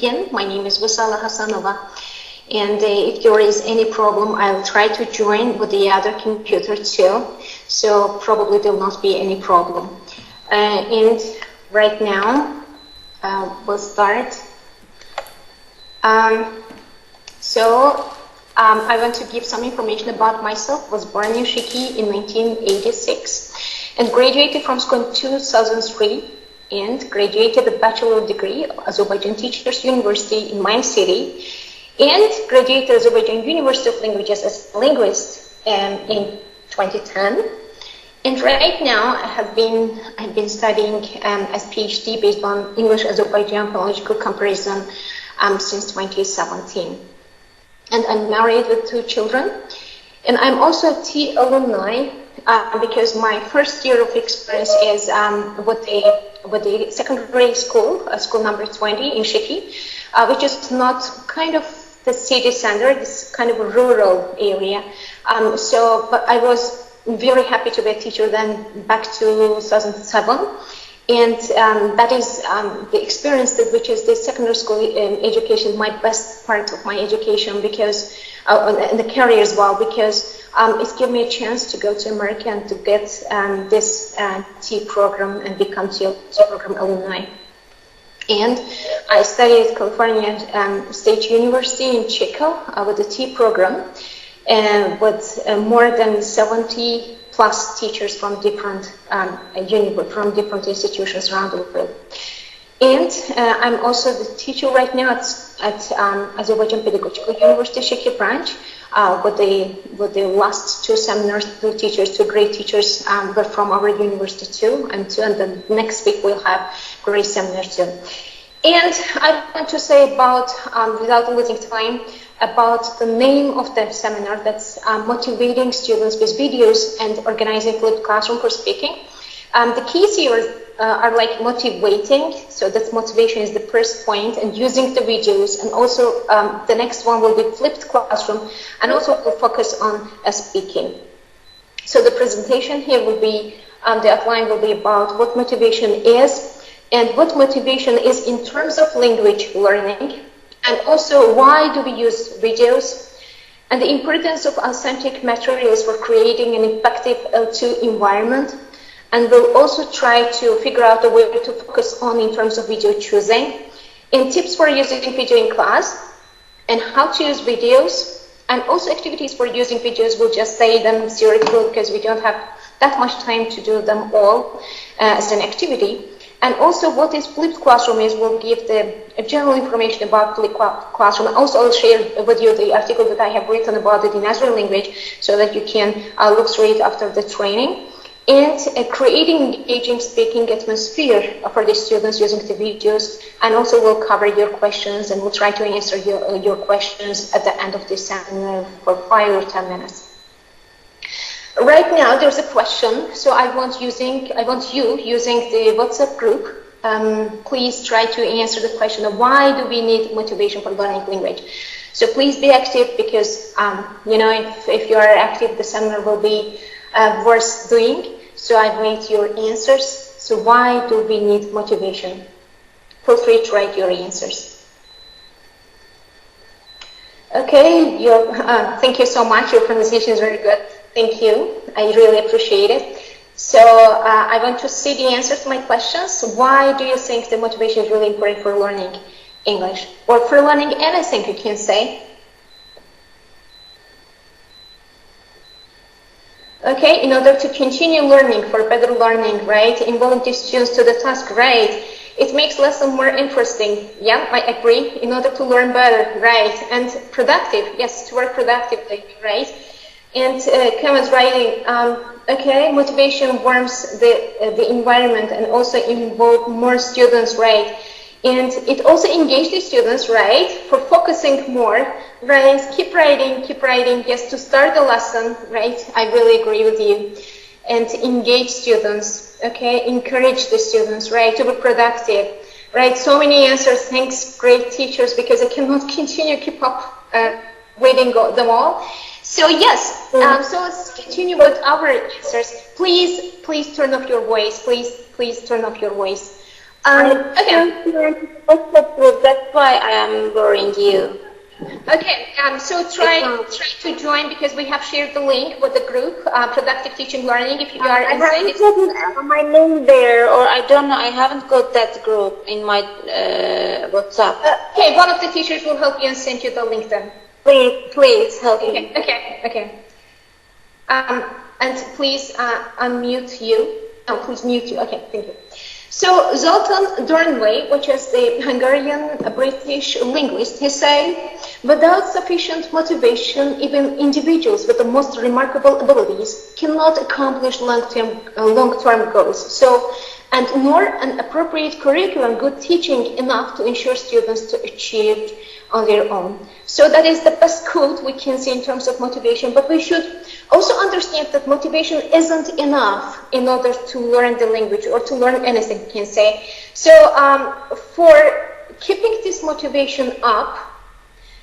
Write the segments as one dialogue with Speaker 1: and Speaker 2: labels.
Speaker 1: begin. My name is Vusala Hasanova, and if there is any problem, I'll try to join with the other computer too, so probably there will not be any problem. And right now, we'll start. I want to give some information about myself. I was born in Shiki in 1986 and graduated from school in 2003 and graduated a bachelor degree at Azerbaijan Teachers University in my city and graduated Azerbaijan University of Languages as a linguist in 2010. And right now I've been studying as PhD based on English Azerbaijan phonological comparison since 2017. And I'm married with 2 children. And I'm also a T alumni because my first year of experience is with the secondary school, school number 20 in Shiki, which is not kind of the city center, it's kind of a rural area. But I was very happy to be a teacher then back to 2007. And that is the experience which is the secondary school education, my best part of my education, because and the career as well, because it gave me a chance to go to America and to get this T program and become T program alumni. And I studied at California State University in Chico with the T program, with more than 70 plus teachers from different institutions around the world. And I'm also the teacher right now at Azerbaijan Pedagogical University Shiki branch with the last 2 seminars, 2 teachers, 2 great teachers, but from our university too, and the next week we'll have great seminars too. And I want to say about, without losing time, about the name of the seminar, that's motivating students with videos and organizing flipped classroom for speaking. The keys here are like motivating, so that's motivation is the first point, and using the videos, and also the next one will be flipped classroom, and also we'll focus on speaking. So the presentation here will be, the outline will be about what motivation is, and what motivation is in terms of language learning, and also why do we use videos, and the importance of authentic materials for creating an effective L2 environment. And we'll also try to figure out a way to focus on in terms of video choosing, and tips for using video in class, and how to use videos, and also activities for using videos. We'll just say them theoretically because we don't have that much time to do them all as an activity. And also what is flipped classroom is, we'll give the general information about flipped classroom. Also I'll share with you the article that I have written about it in Azeri language so that you can look through it after the training. And creating engaging speaking atmosphere for the students using the videos. And also we'll cover your questions and we'll try to answer your questions at the end of this seminar for 5 or 10 minutes. Right now there's a question, so I want you using the WhatsApp group. Please try to answer the question of why do we need motivation for learning language. So please be active, because if you are active, the seminar will be worth doing. So I wait your answers. So why do we need motivation? Feel free to write your answers. Okay, thank you so much. Your pronunciation is very good. Thank you. I really appreciate it. So I want to see the answer to my questions. Why do you think the motivation is really important for learning English, or for learning anything, you can say? Okay, in order to continue learning, for better learning, right? Involving the students to the task, right? It makes lesson more interesting. Yeah, I agree. In order to learn better, right? And productive, yes, to work productively, right? And comments writing, okay, motivation warms the environment and also involve more students, right? And it also engages the students, right, for focusing more, right? Keep writing, yes, to start the lesson, right? I really agree with you. And engage students, okay? Encourage the students, right, to be productive, right? So many answers, thanks, great teachers, because I cannot keep up reading them all. So yes, so let's continue with our answers. Please turn off your voice. Please turn off your voice. Okay.
Speaker 2: That's why I am boring you.
Speaker 1: Okay, so try to join because we have shared the link with the group, Productive Teaching Learning. If you are inside it.
Speaker 2: I haven't gotten my link there, or I don't know. I haven't got that group in my WhatsApp.
Speaker 1: Okay, one of the teachers will help you and send you the link then.
Speaker 2: Please help me.
Speaker 1: Okay. And please unmute you. Oh, please mute you. Okay, thank you. So Zoltan Dornway, which is the Hungarian-British linguist, he said, without sufficient motivation, even individuals with the most remarkable abilities cannot accomplish long-term goals. So, and nor an appropriate curriculum, good teaching enough to ensure students to achieve on their own. So that is the best quote we can see in terms of motivation, but we should also understand that motivation isn't enough in order to learn the language or to learn anything, you can say. So for keeping this motivation up,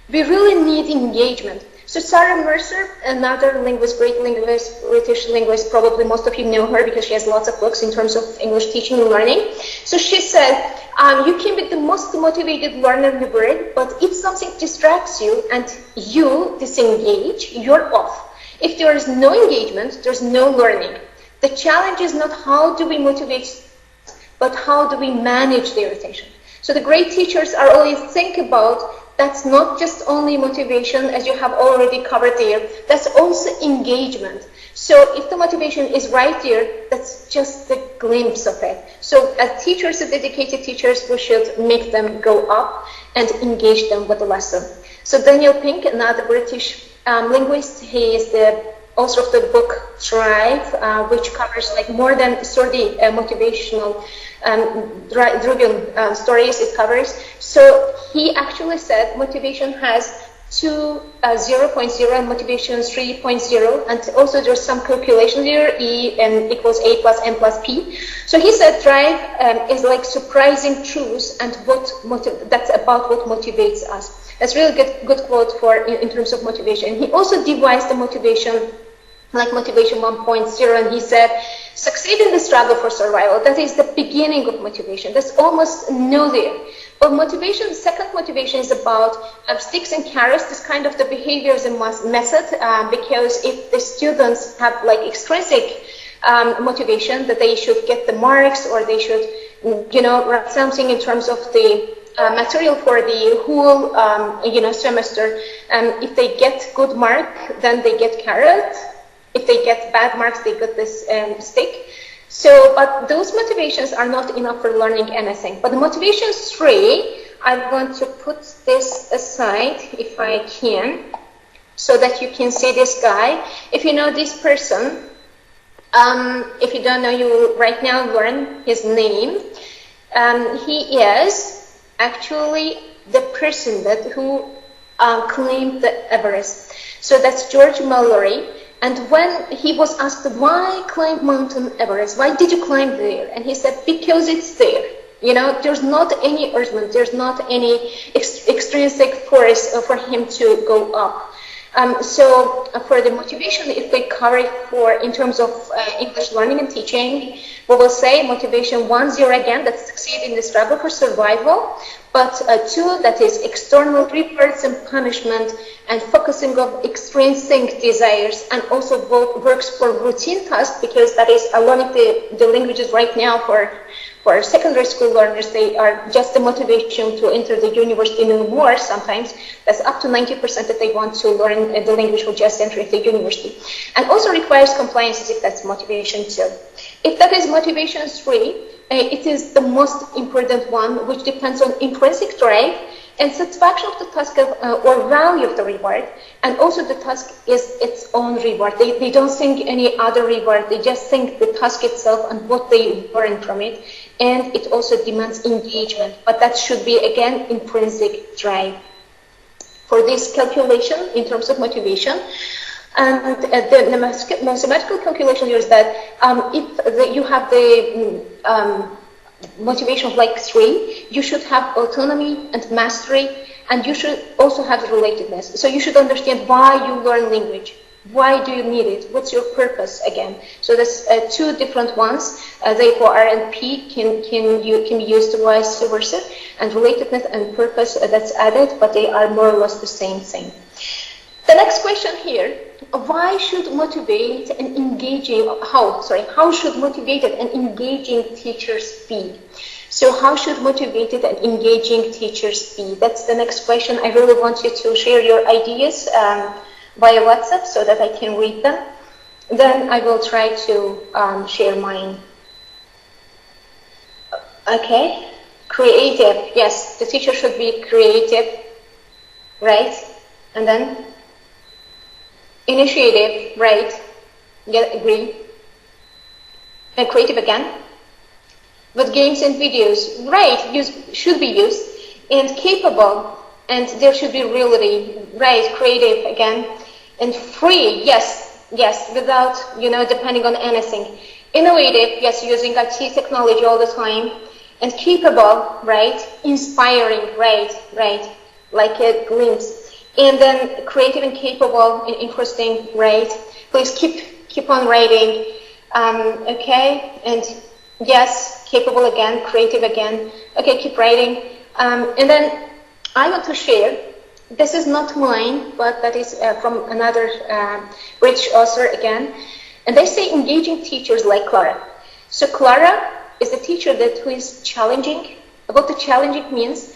Speaker 1: we really need engagement. So Sarah Mercer, another linguist, great linguist, British linguist, probably most of you know her because she has lots of books in terms of English teaching and learning. So she said, you can be the most motivated learner in the world, but if something distracts you and you disengage, you're off. If there is no engagement, there's no learning. The challenge is not how do we motivate, but how do we manage their attention. So the great teachers are always think about that's not just only motivation, as you have already covered there, that's also engagement. So if the motivation is right there, that's just the glimpse of it. So as teachers, as dedicated teachers, we should make them go up and engage them with the lesson. So Daniel Pink, another British linguist, he is the author of the book Thrive, which covers like more than 30 motivational driven stories it covers. So he actually said motivation has 0.0 and motivation 3.0, and also there's some calculation there, E and equals A plus N plus P. So he said drive is like surprising truths and that's about what motivates us. That's really good quote for in terms of motivation. He also devised the motivation like motivation 1.0, and he said, succeed in the struggle for survival. That is the beginning of motivation. That's almost no there. But motivation, the second motivation is about sticks and carrots, this kind of the behaviors and method, because if the students have like extrinsic motivation that they should get the marks or they should, write something in terms of the material for the whole, semester, and if they get good mark, then they get carrot. If they get bad marks, they get this stick. So, but those motivations are not enough for learning anything. But the motivation 3, I'm going to put this aside if I can, so that you can see this guy. If you know this person, if you don't know, you will right now learn his name. He is actually the person who claimed the Everest. So that's George Mallory. And when he was asked, why climb Mountain Everest? Why did you climb there? And he said, because it's there. There's not any urgent, there's not any extrinsic force for him to go up. So for the motivation, if we cover it in terms of English learning and teaching, we will say motivation 1.0 again, that's succeed in the struggle for survival. But 2, that is external rewards and punishment and focusing on extrinsic desires, and also works for routine tasks, because that is learning the languages right now for secondary school learners. They are just the motivation to enter the university no more sometimes. That's up to 90% that they want to learn the language for just entering the university. And also requires compliance if that's motivation 2. If that is motivation 3, it is the most important one, which depends on intrinsic drive and satisfaction of the task or value of the reward. And also the task is its own reward. They don't think any other reward. They just think the task itself and what they learn from it. And it also demands engagement. But that should be, again, intrinsic drive. For this calculation, in terms of motivation, and the mathematical calculation here is that if you have the motivation of like 3, you should have autonomy and mastery, and you should also have relatedness. So you should understand why you learn language. Why do you need it? What's your purpose again? So there's two different ones. Therefore, R and P can be used vice versa, and relatedness and purpose that's added, but they are more or less the same thing. The next question here: why should motivate and engaging? How should motivated and engaging teachers be? So how should motivated and engaging teachers be? That's the next question. I really want you to share your ideas via WhatsApp so that I can read them. Then I will try to share mine. Okay, creative. Yes, the teacher should be creative, right? And then initiative, right? Yeah, agree. And creative again. But games and videos, right, should be used. And capable, and there should be reality, right? Creative again. And free, yes, without, depending on anything. Innovative, yes, using IT technology all the time. And capable, right? Inspiring, right, like a glimpse. And then creative and capable and interesting, right? Please keep on writing, okay? And yes, capable again, creative again. Okay, keep writing. And then I want to share. This is not mine, but that is from another British author again. And they say engaging teachers like Clara. So Clara is a teacher who is challenging. What the challenging means,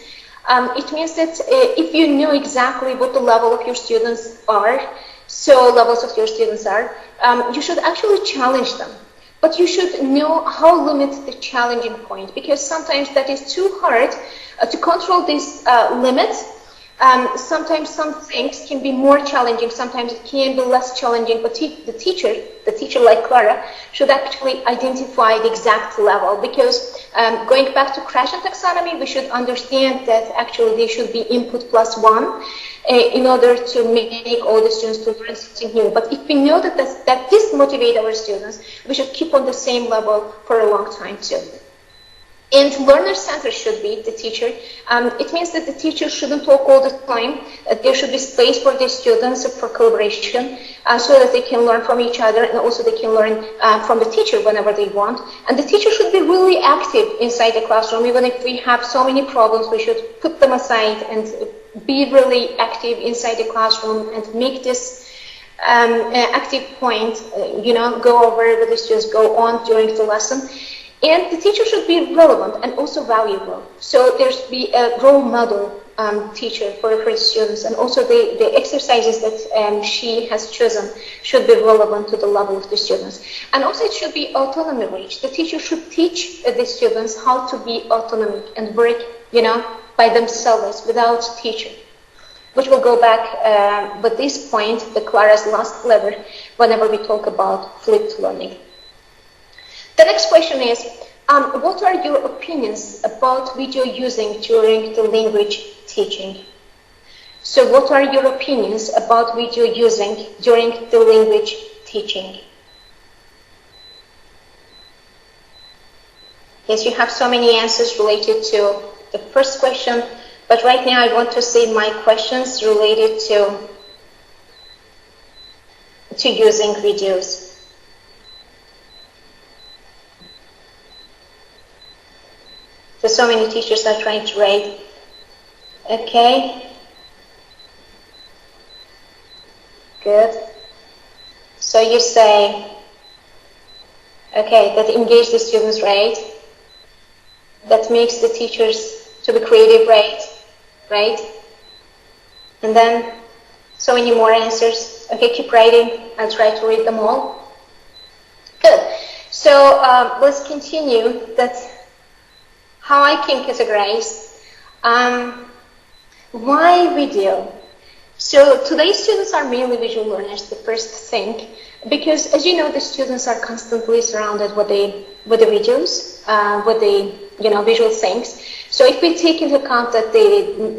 Speaker 1: it means that if you know exactly what the level of your students are, you should actually challenge them. But you should know how to limit the challenging point, because sometimes that is too hard to control this limit. Sometimes some things can be more challenging, sometimes it can be less challenging, but the teacher like Clara should actually identify the exact level, because going back to Crash and taxonomy, we should understand that actually there should be input plus one in order to make all the students to learn something new. But if we know that this motivates our students, we should keep on the same level for a long time too. And learner-centered should be the teacher. It means that the teacher shouldn't talk all the time. There should be space for the students for collaboration so that they can learn from each other, and also they can learn from the teacher whenever they want. And the teacher should be really active inside the classroom. Even if we have so many problems, we should put them aside and be really active inside the classroom and make this active point, go over with the students, go on during the lesson. And the teacher should be relevant and also valuable. So there should be a role model teacher for the students, and also the exercises that she has chosen should be relevant to the level of the students. And also it should be autonomy rich. The teacher should teach the students how to be autonomic and work, by themselves without teacher. Which will go back with this point, the Clara's last letter, whenever we talk about flipped learning. The next question is, what are your opinions about video using during the language teaching? So what are your opinions about video using during the language teaching? Yes, you have so many answers related to the first question, but right now I want to say my questions related to using videos. So many teachers are trying to write. Okay. Good. So you say, okay, that engage the students, right? That makes the teachers to be creative, right? And then so many more answers. Okay, keep writing. I'll try to read them all. Good. So let's continue. That's how I can categorize. Why video? So today's students are mainly visual learners, the first thing, because as you know, the students are constantly surrounded with the videos, with the visual things. So if we take into account that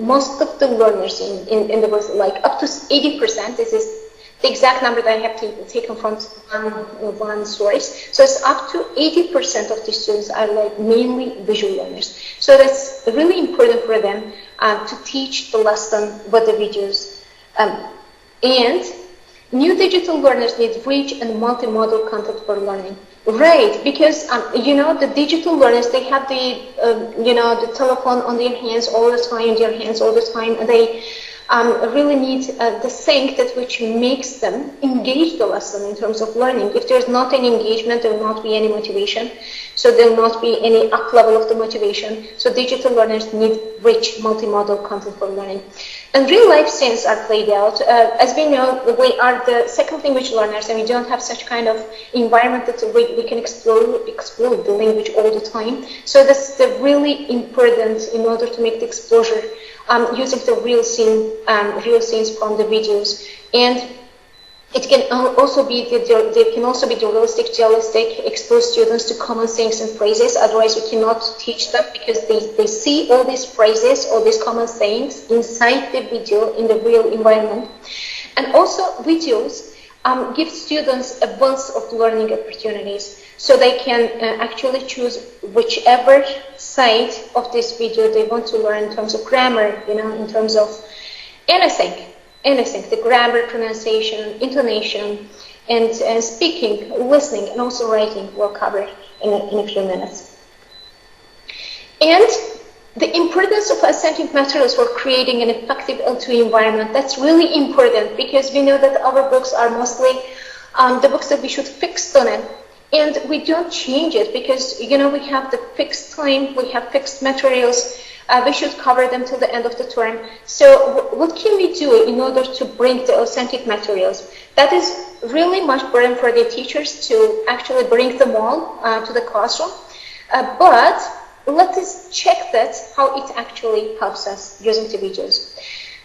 Speaker 1: most of the learners in the world, like up to 80%, this is the exact number that I have taken from one source. So it's up to 80% of the students are like mainly visual learners. So that's really important for them to teach the lesson with the videos. And New digital learners need rich and multimodal content for learning. Right, because you know, the digital learners, they have the you know, the telephone on their hands all the time, and they really need the thing that which makes them engage the lesson in terms of learning. If there's not any engagement, there will not be any motivation. So there will not be any up level of the motivation. So digital learners need rich multimodal content for learning. And real life scenes are played out. As we know, we are the second language learners, and we don't have such kind of environment that we can explore the language all the time. So that's the really important in order to make the exposure using the real scenes from the videos. And it can also be the realistic, expose students to common sayings and phrases. Otherwise, we cannot teach them, because they see all these phrases, all these common sayings inside the video in the real environment. And also, videos give students a wealth of learning opportunities, so they can actually choose whichever side of this video they want to learn in terms of grammar, you know, in terms of anything, the grammar, pronunciation, intonation, and speaking, listening, and also writing we'll cover in a few minutes. And the importance of authentic materials for creating an effective L2 environment, that's really important, because we know that our books are mostly the books that we should fix on it. And we don't change it, because, you know, we have the fixed time, we have fixed materials, we should cover them till the end of the term. So what can we do in order to bring the authentic materials? That is really much burden for the teachers to actually bring them all to the classroom. But let us check that, how it actually helps us using the videos.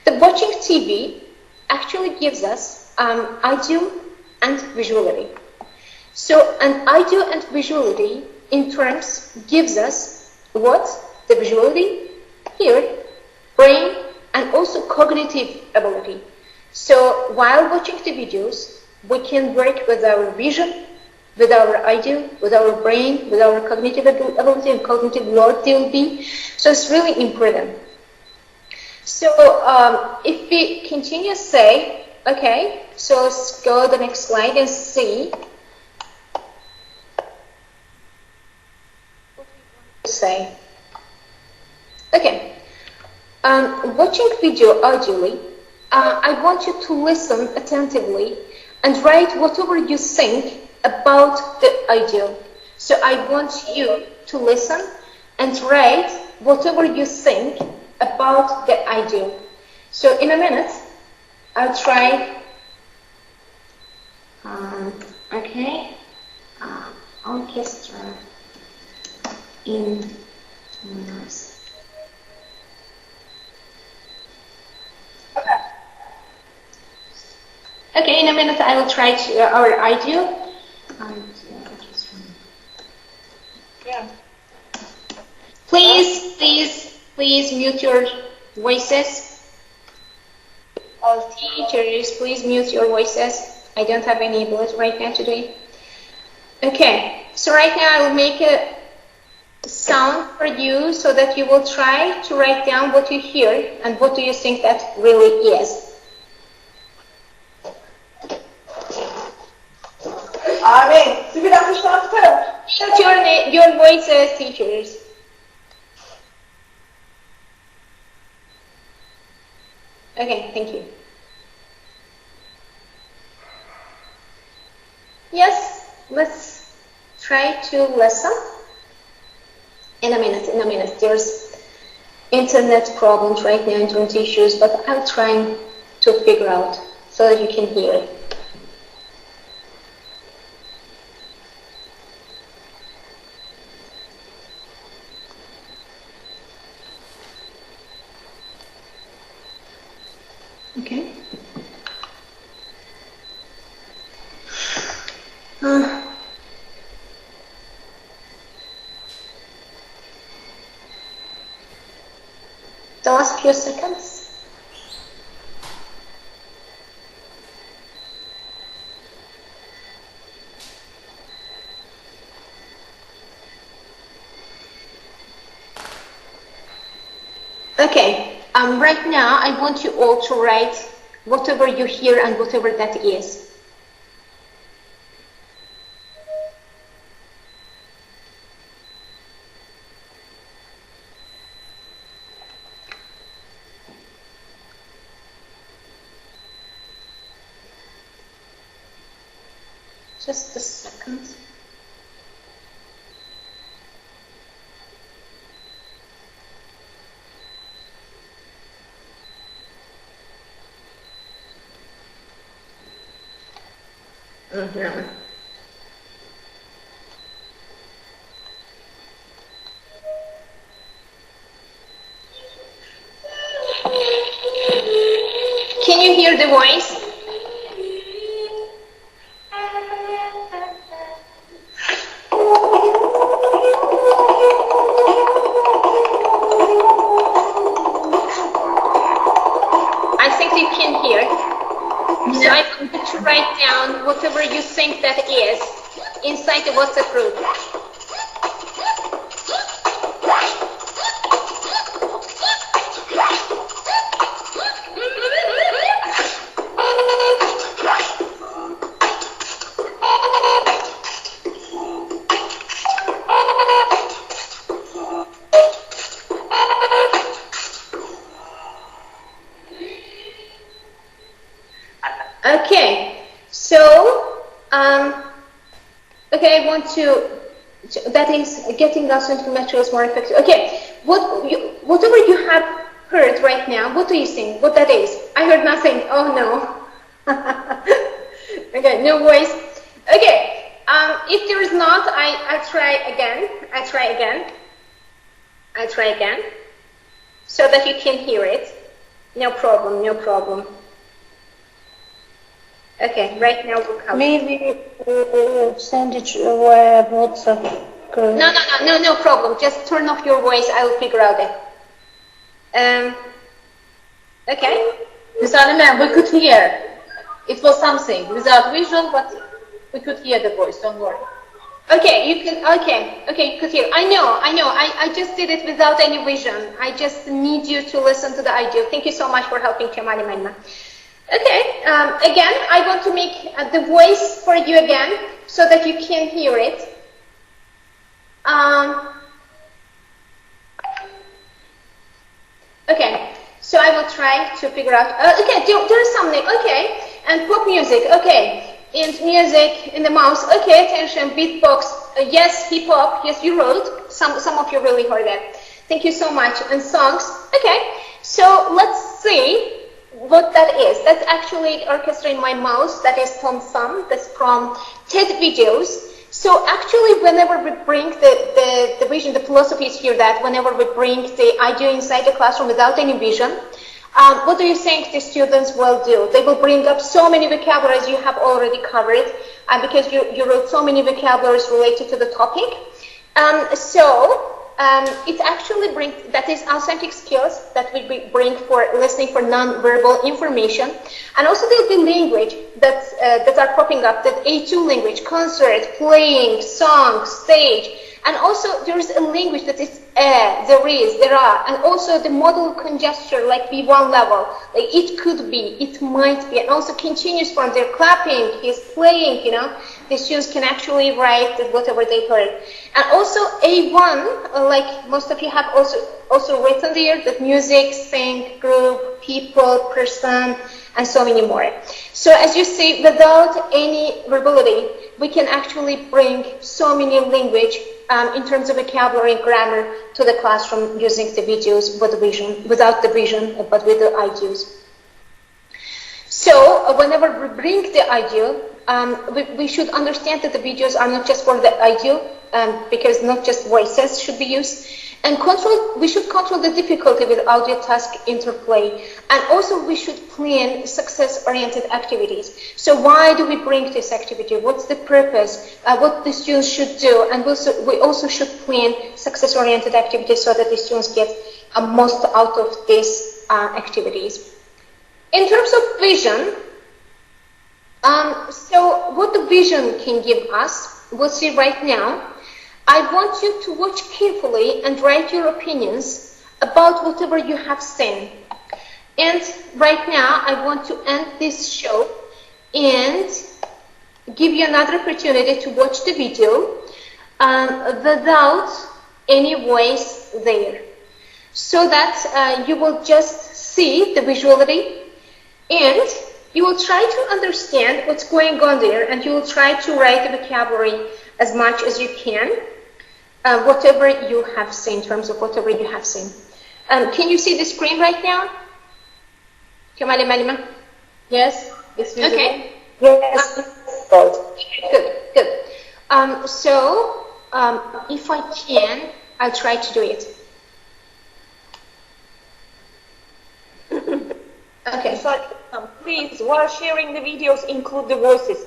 Speaker 1: The watching TV actually gives us audio and visuality. So an audio and visuality in terms gives us what? The visuality, here, brain, and also cognitive ability. So while watching the videos, we can work with our vision, with our audio, with our brain, with our cognitive ability and cognitive load they will be. So it's really important. So if we continue say, okay, so let's go to the next slide and see what we want to say. Okay, watching video audibly, I want you to listen attentively and write whatever you think about the audio. So I want you to listen and write whatever you think about the audio. So in a minute, I'll try, okay, orchestra in noise. Okay, in a minute I will try our audio. Yeah. Please mute your voices. All teachers, please mute your voices. I don't have any ability right now today. Okay, so right now I will make a sound for you so that you will try to write down what you hear and what do you think that really is.
Speaker 3: Amin.
Speaker 1: Mute your voices, teachers. Okay, thank you. Yes, let's try to listen. In a minute. There's internet problems right now, internet issues, but I'm trying to figure out so that you can hear. Okay. The last few seconds. Okay. Right now, I want you all to write whatever you hear and whatever that is. Just a second. Can you hear the voice? I think you can hear. So I want you to write down whatever you think that is inside the WhatsApp group. Okay, so okay, I want to. That is getting us into materials more effective. Okay, whatever you have heard right now, what do you think? What that is? I heard nothing. Oh no. Okay, no voice. Okay, if there is not, I'll try again. I'll try again, so that you can hear it. No problem. No problem. Okay, right now we'll come.
Speaker 2: Maybe send it via WhatsApp group.
Speaker 1: No problem. Just turn off your voice. I will figure out it. Okay.
Speaker 3: Vusala ma'am, we could hear. It was something without vision, but we could hear the voice. Don't worry.
Speaker 1: Okay, you can. Okay, you could hear. I know. I just did it without any vision. I just need you to listen to the audio. Thank you so much for helping, Kemali Manma. Okay, again, I want to make the voice for you again so that you can hear it. Okay, so I will try to figure out. Okay, there is something. Okay, and pop music. Okay, and music in the mouse. Okay, attention, beatbox. Yes, hip hop. Yes, you wrote. Some of you really heard that. Thank you so much. And songs. Okay, so let's see what that is. That's actually orchestra in my mouse. That is from that's from TED videos. So actually, whenever we bring the vision, the philosophy is here that whenever we bring the idea inside the classroom without any vision, what do you think the students will do? They will bring up so many vocabularies you have already covered, because you wrote so many vocabularies related to the topic. It actually brings, that is authentic skills that we bring for listening for non-verbal information. And also there'll be language that are popping up, that A2 language, concert, playing, song, stage. And also there's a language that is there is, there are. And also the modal conjecture, like B1 level, like it could be, it might be. And also continuous form, they're clapping, he's playing, the students can actually write whatever they heard. And also A1, like most of you have also written there, that music, sing, group, people, person, and so many more. So as you see, without any verbality, we can actually bring so many language in terms of vocabulary and grammar to the classroom using the videos with the vision, without the vision, but with the ideas. So whenever we bring the idea, we should understand that the videos are not just for the idea, because not just voices should be used. And we should control the difficulty with audio task interplay. And also we should plan success-oriented activities. So why do we bring this activity? What's the purpose? What the students should do? And we also should plan success-oriented activities so that the students get most out of these activities. In terms of vision, so what the vision can give us, we'll see right now. I want you to watch carefully and write your opinions about whatever you have seen. And right now, I want to end this show and give you another opportunity to watch the video without any voice there, so that you will just see the visuality and you will try to understand what's going on there, and you will try to write the vocabulary as much as you can, whatever you have seen, in terms of whatever you have seen. Can you see the screen right now? Kemal Malima?
Speaker 3: Yes, it's visible.
Speaker 1: Okay.
Speaker 2: Yes.
Speaker 1: Good. So, if I can, I'll try to do it. Okay.
Speaker 2: Please, while sharing the videos, include the voices.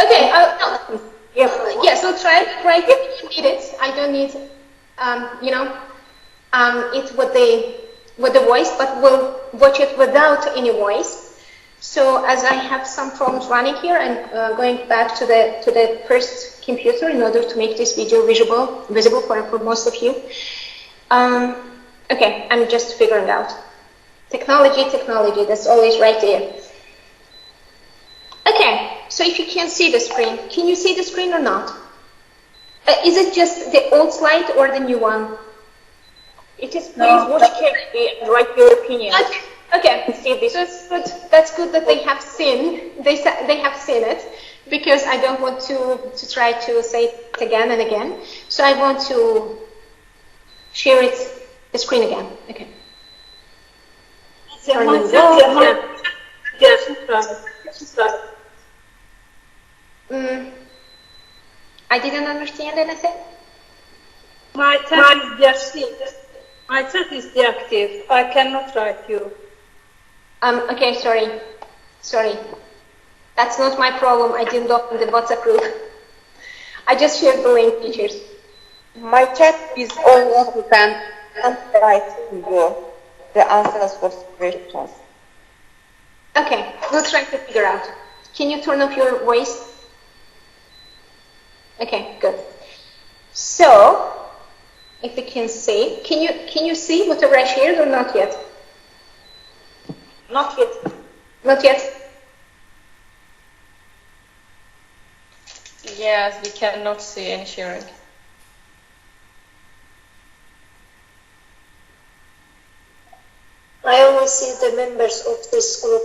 Speaker 1: Okay. Yes, I'll try it right if you need it. I don't need, it with the voice, but we'll watch it without any voice. So as I have some problems running here, I'm going back to the first computer in order to make this video visible for most of you. Okay, I'm just figuring out. Technology, that's always right there. Okay, so if you can see the screen, can you see the screen or not? Is it just the old slide or the new one?
Speaker 2: It is, please watch carefully and write your opinion.
Speaker 1: Okay. See this. That's good that they have seen. They have seen it, because I don't want to try to say it again and again. So I want to share the screen again. Okay. I didn't understand anything.
Speaker 4: My chat is deactive. My chat is deactive. I cannot write you.
Speaker 1: Okay, sorry. That's not my problem. I didn't open the WhatsApp group. I just shared the link, teachers.
Speaker 5: My chat is all open and write to you the answers for questions.
Speaker 1: Okay, we'll try to figure out. Can you turn off your voice? Okay, good. So, if you can see, can you see whatever I shared or not yet?
Speaker 2: Not yet.
Speaker 1: Not yet.
Speaker 6: Yes, we cannot see any sharing.
Speaker 2: I only see the members of this group.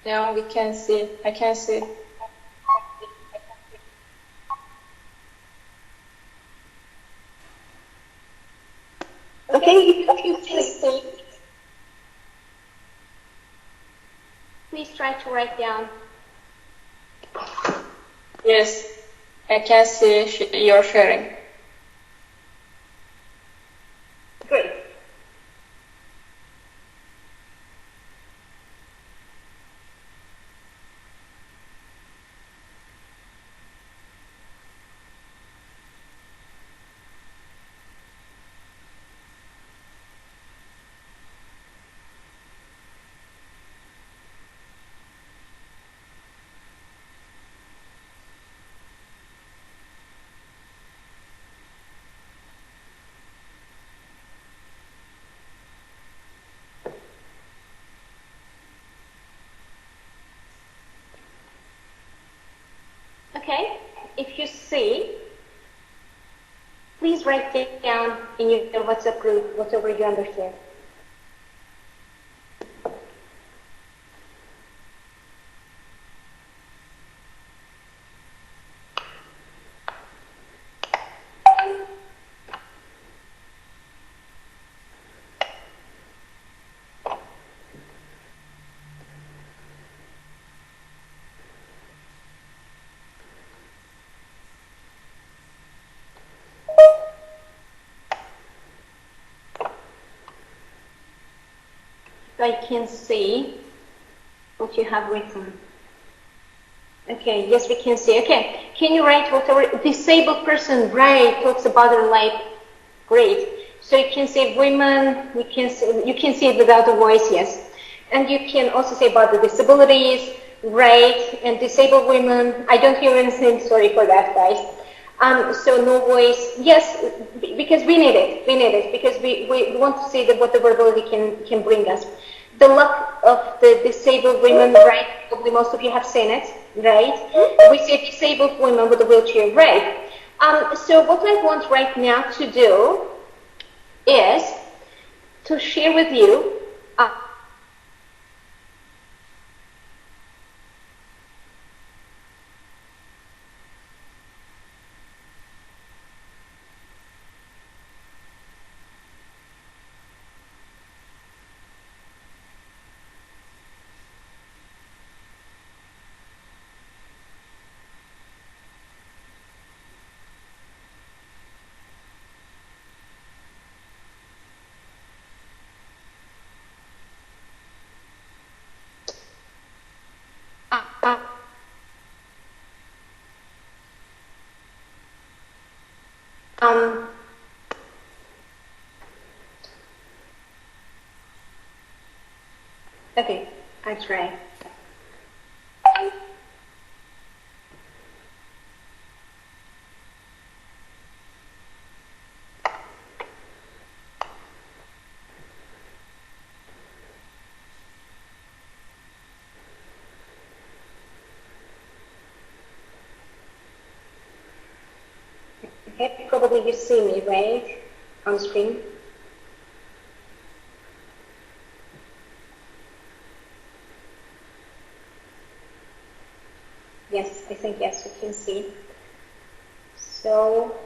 Speaker 6: Now we can see. I can see.
Speaker 1: Okay, if you can see, please try to write down.
Speaker 6: Yes, I can see your sharing.
Speaker 1: Great. write it down in your WhatsApp group, whatever you understand. I can see what you have written. Okay, yes, we can see. Okay, can you write whatever disabled person, right, talks about their life? Great. So you can say women, you can see it without a voice, yes. And you can also say about the disabilities, right, and disabled women. I don't hear anything, sorry for that, guys. So no voice, yes, because we need it, because we want to see that what the verbally can bring us. The luck of the disabled women, right, probably most of you have seen it, right? We say disabled women with a wheelchair, right? So what I want right now to do is to share with you okay, I try. Okay, probably you see me, right, on screen. Yes, I think yes, you can see. So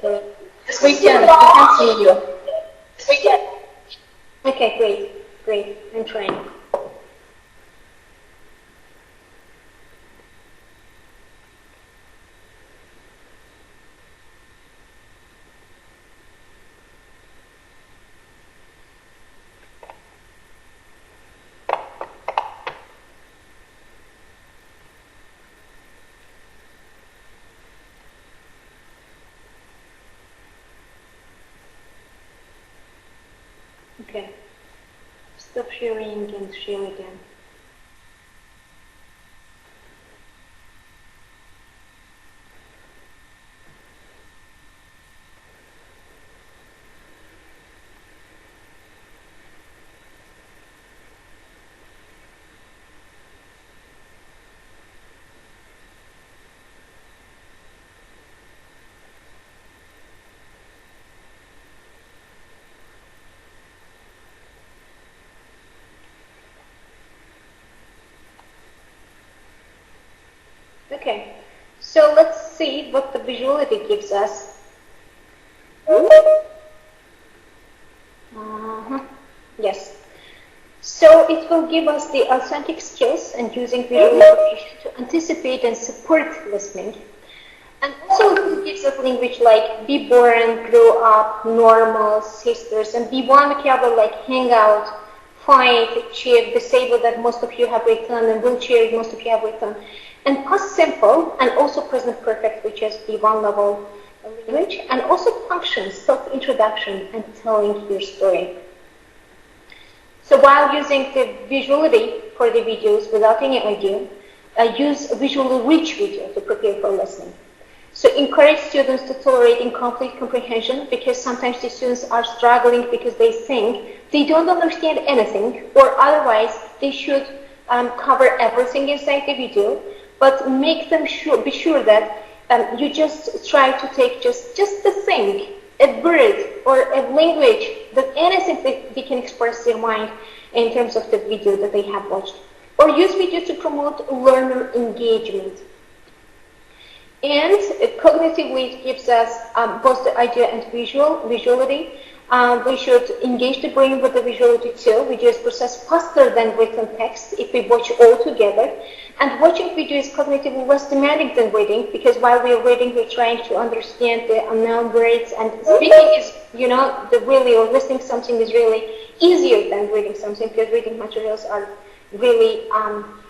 Speaker 3: Yes, we can see you.
Speaker 1: we can. Okay, great. I'm trying. Okay. Stop sharing and share again. Okay, so let's see what the visuality gives us. Yes. So it will give us the authentic skills and using visual information to anticipate and support listening. And also it gives us language like be born, grow up, normal, sisters, and B1 vocabulary like hang out, fight, achieve, disabled that most of you have written, and wheelchair most of you have written. And past simple and also present perfect, which is B1 level language, and also functions, self-introduction, and telling your story. So while using the visuality for the videos without any audio, use a visually rich video to prepare for listening. So encourage students to tolerate incomplete comprehension because sometimes the students are struggling because they think they don't understand anything or otherwise they should cover everything inside the video, but make them be sure that You just try to take just a thing, a word or a language, that anything that they can express their mind in terms of the video that they have watched. Or use video to promote learner engagement. And cognitively, it gives us both the idea and visuality. We should engage the brain with the visuality too. Videos process faster than written text if we watch all together. And watching video is cognitively less demanding than reading, because while we are reading, we're trying to understand the unknown words. And speaking is, or listening something is really easier than reading something, because reading materials are really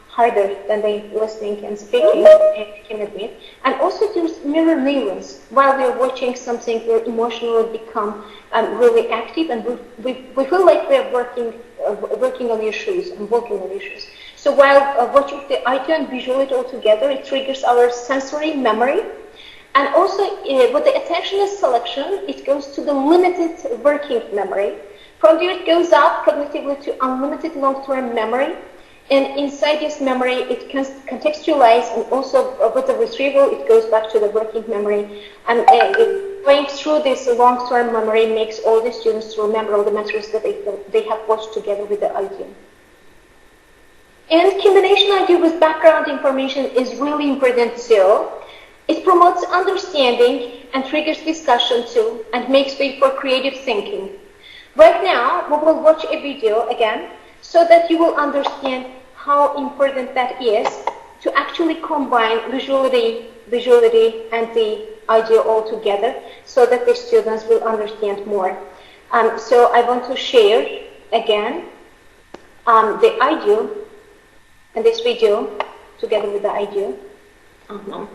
Speaker 1: harder than listening and speaking, I can admit. And also there's mirror neurons. While we're watching something, we emotionally become really active, and we feel like we're working on your shoes and walking on your shoes. So while watching the idea and visuality all together, it triggers our sensory memory. And also with the attentional selection, it goes to the limited working memory. From there it goes up cognitively to unlimited long-term memory. And inside this memory, it can contextualize, and also with the retrieval, it goes back to the working memory. And going through this long-term memory makes all the students remember all the materials that they have watched together with the idea. And combination idea with background information is really important too. It promotes understanding and triggers discussion too, and makes way for creative thinking. Right now, we will watch a video again, so that you will understand how important that is to actually combine visuality and the idea all together, so that the students will understand more. So I want to share again the idea and this video together with the idea. Oh, no.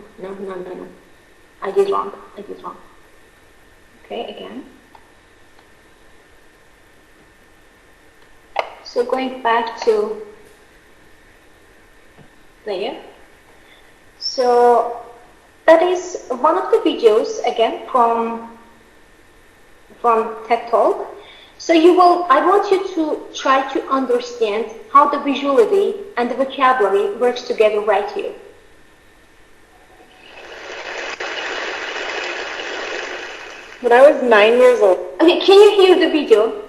Speaker 1: I did wrong. Okay, again. So going back to there. So that is one of the videos again from TED Talk. So I want you to try to understand how the visuality and the vocabulary works together right here.
Speaker 7: When I was 9 years old.
Speaker 1: Okay, can you hear the video?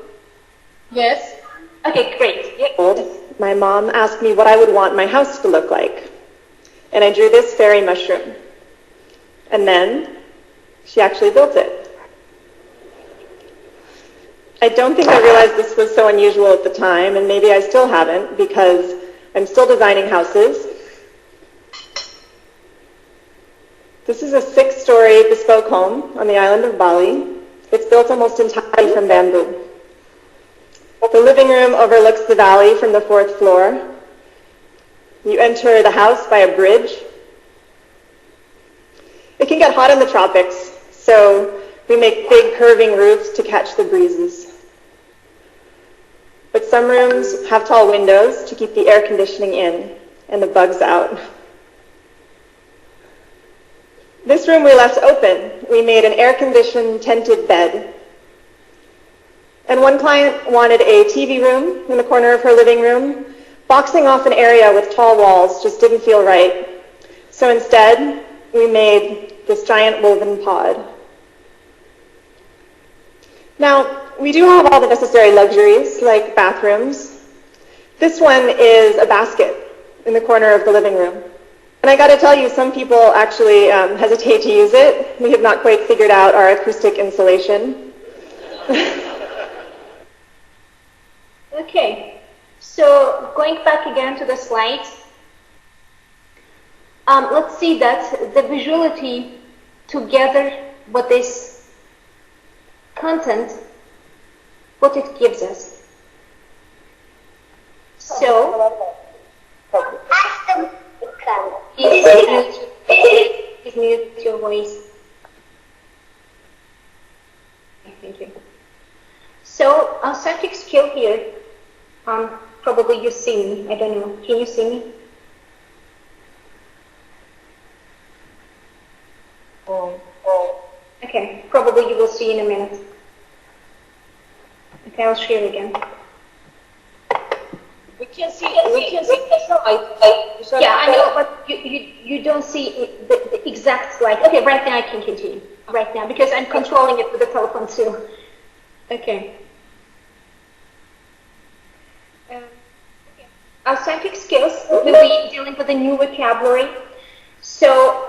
Speaker 3: Yes.
Speaker 1: Okay, great. Yeah.
Speaker 7: My mom asked me what I would want my house to look like. And I drew this fairy mushroom. And then she actually built it. I don't think I realized this was so unusual at the time, and maybe I still haven't, because I'm still designing houses. This is a 6-story bespoke home on the island of Bali. It's built almost entirely from bamboo. The living room overlooks the valley from the 4th floor. You enter the house by a bridge. It can get hot in the tropics, so we make big curving roofs to catch the breezes. But some rooms have tall windows to keep the air conditioning in and the bugs out. This room we left open. We made an air-conditioned tented bed. And one client wanted a TV room in the corner of her living room. Boxing off an area with tall walls just didn't feel right. So instead, we made this giant woven pod. Now, we do have all the necessary luxuries, like bathrooms. This one is a basket in the corner of the living room. And I gotta tell you, some people actually hesitate to use it. We have not quite figured out our acoustic insulation.
Speaker 1: Okay, so going back again to the slides, let's see that the visuality together with this content, what it gives us. So, please mute your voice. Thank you. So, a scientific skill here, probably you see me, I don't know, can you see me? Okay, probably you will see in a minute. Okay, I'll share again.
Speaker 3: We can see the slide.
Speaker 1: Yeah, I know, but you don't see it, exact slide. Okay, right now I can continue. Right now, because I'm controlling it with the telephone too. Okay. Our psychic skills will be dealing with a new vocabulary. So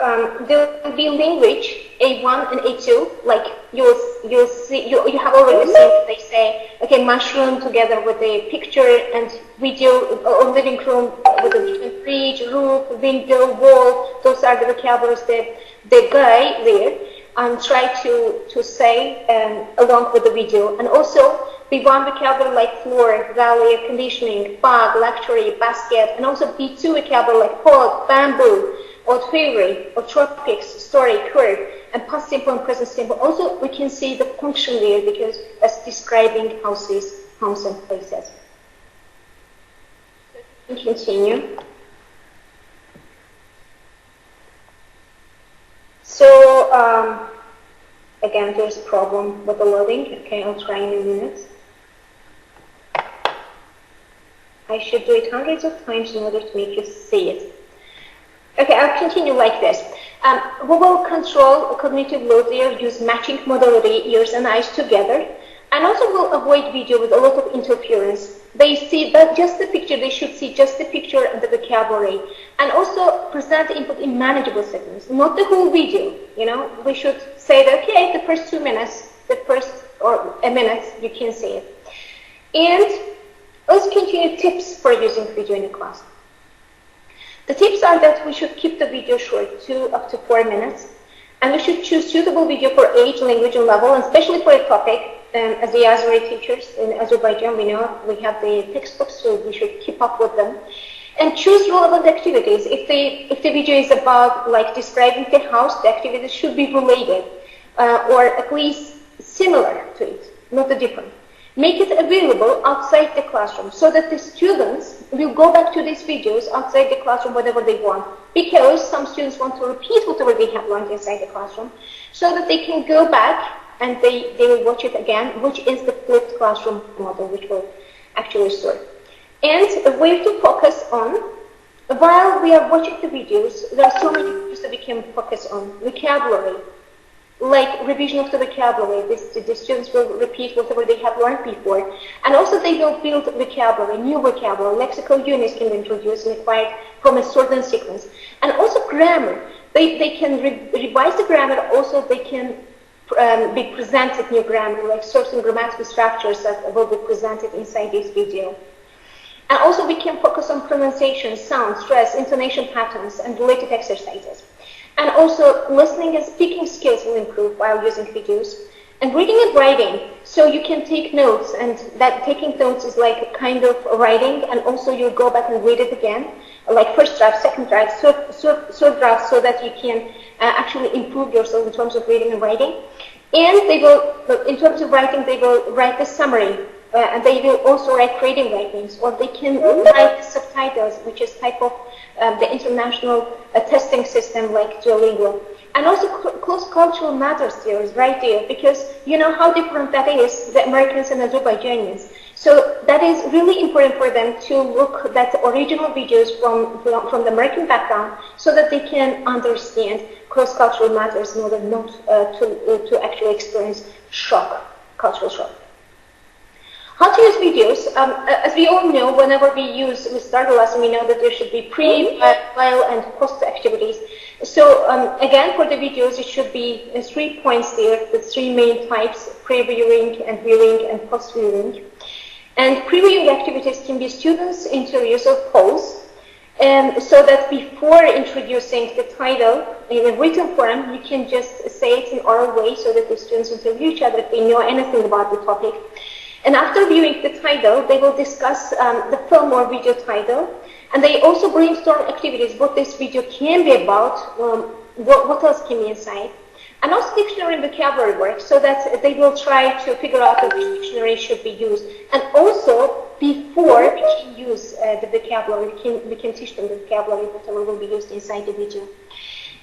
Speaker 1: there will be language A1 and A2. Like you'll see, you have already seen that they say, okay, mushroom together with a picture and video or living room with a different fridge, roof, window, wall. Those are the vocabularies that the guy there try to say along with the video. And also B1 vocabulary like floor, valley, air conditioning, fog, luxury, basket, and also B2 vocabulary like pod, bamboo, or theory, or tropics, story, curve, and past simple and present simple. Also, we can see the function there because that's describing houses, homes, and places. We continue. So, again, there's a problem with the loading. Okay, I'll try in a minute. I should do it hundreds of times in order to make you see it. Okay, I'll continue like this. We will control cognitive load there, use matching modality, ears and eyes together, and also will avoid video with a lot of interference. They see that just the picture, they should see just the picture and the vocabulary, and also present input in manageable segments, not the whole video. You know, we should say that, okay, the first 2 minutes, the first or a minute, you can see it. And let's continue tips for using video in a class. The tips are that we should keep the video short, 2 up to 4 minutes, and we should choose suitable video for age, language, and level, and especially for a topic. As the Azeri teachers in Azerbaijan, we know we have the textbooks, so we should keep up with them. And choose relevant activities. If the video is about like describing the house, the activities should be related, or at least similar to it, not different. Make it available outside the classroom so that the students will go back to these videos outside the classroom whenever they want, because some students want to repeat whatever they have learned inside the classroom, so that they can go back and they will watch it again, which is the flipped classroom model, which will actually serve. And a way to focus on, while we are watching the videos, there are so many things that we can focus on. Vocabulary, like revision of the vocabulary. The students will repeat whatever they have learned before. And also they will build vocabulary, new vocabulary. Lexical units can be introduced and acquired from a certain sequence. And also grammar. They can revise the grammar. Also they can be presented new grammar, like certain grammatical structures that will be presented inside this video. And also we can focus on pronunciation, sound, stress, intonation patterns, and related exercises. And also listening and speaking skills will improve while using videos. And reading and writing, so you can take notes, and that taking notes is like a kind of writing, and also you'll go back and read it again, like first draft, second draft, third draft, so that you can actually improve yourself in terms of reading and writing. And they will, in terms of writing, they will write the summary, and they will also write creative writings, or they can write the subtitles, which is type of the international testing system like Duolingo. And also cross-cultural matters there is right there, because you know how different that is, the Americans and Azerbaijanians. So that is really important for them to look at the original videos from the American background, so that they can understand cross-cultural matters in order not to actually experience shock, cultural shock. How to use videos? As we all know, whenever we start a lesson, we know that there should be pre, while, and post activities. So again, for the videos, it should be 3 points there, the 3 main types: pre-viewing and viewing and post-viewing. And pre-viewing activities can be students' interviews or polls, so that before introducing the title in a written form, you can just say it in oral way, so that the students interview each other if they know anything about the topic. And after viewing the title, they will discuss the film or video title, and they also brainstorm activities, what this video can be about, what else can be inside, and also dictionary and vocabulary work, so that they will try to figure out which dictionary should be used. And also, before we can use the vocabulary, we can teach them the vocabulary, whatever will be used inside the video.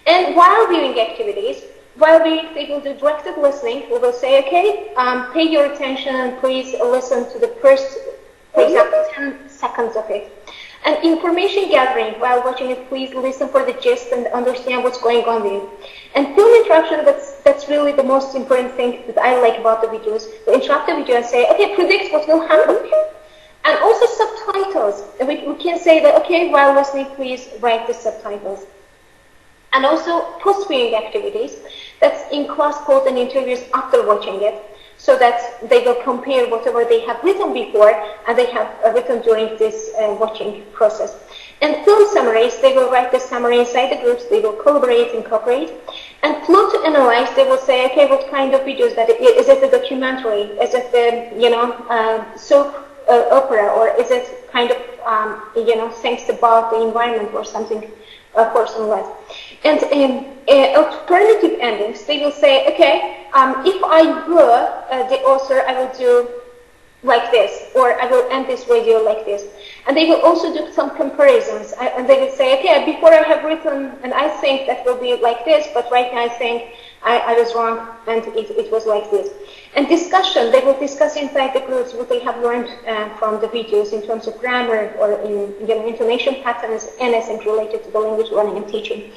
Speaker 1: And while viewing activities, they will do directed listening. We will say, okay, pay your attention and please listen to the first, for example, 10 seconds of it. And information gathering while watching it, please listen for the gist and understand what's going on there. And film interaction, that's really the most important thing that I like about the videos. The interactive video and say, okay, predict what will happen. And also subtitles. We can say that, okay, while listening, please write the subtitles. And also post-viewing activities. That's in-class polls and interviews after watching it, so that they will compare whatever they have written before and they have written during this watching process. And film summaries, they will write the summary inside the groups, they will collaborate and cooperate. And flow to analyze, they will say, okay, what kind of videos that is it a documentary? Is it the, soap opera, or is it kind of, things about the environment or something personalized? And alternative endings, they will say, okay, if I were the author, I will do like this, or I will end this video like this. And they will also do some comparisons, and they will say, okay, before I have written, and I think that will be like this, but right now I think I was wrong, and it was like this. And discussion, they will discuss inside the groups what they have learned from the videos in terms of grammar or in intonation patterns, anything related to the language learning and teaching.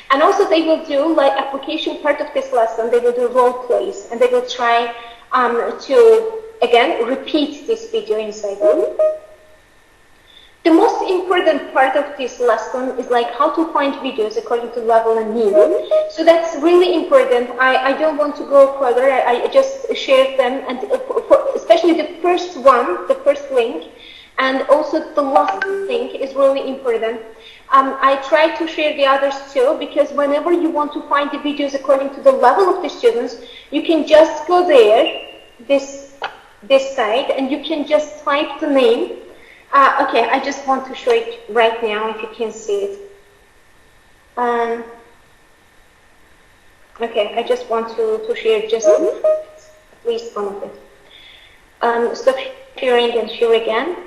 Speaker 1: And also they will do, like application part of this lesson, they will do role plays, and they will try to, again, repeat this video inside them. The most important part of this lesson is like how to find videos according to level and need. So that's really important. I don't want to go further. I just shared them, and especially the first one, the first link, and also the last link is really important. I try to share the others too, because whenever you want to find the videos according to the level of the students, you can just go there, this site, and you can just type the name. Okay, I just want to show it right now if you can see it. Okay, I just want to share just at least one of it. Stop sharing and share again.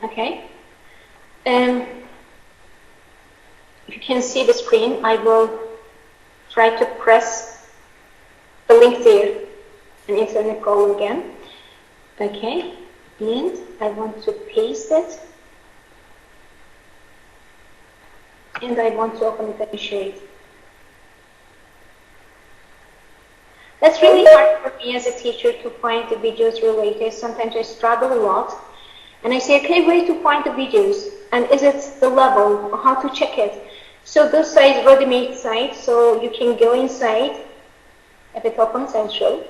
Speaker 1: Okay. If you can see the screen, I will try to press the link there and internet call again. Okay, and I want to paste it. And I want to open it and share it. That's really hard for me as a teacher to find the videos related. Sometimes I struggle a lot. And I say, okay, where to find the videos? And is it the level? How to check it? So this site is ready-made site, so you can go inside, at the top one, I'll show,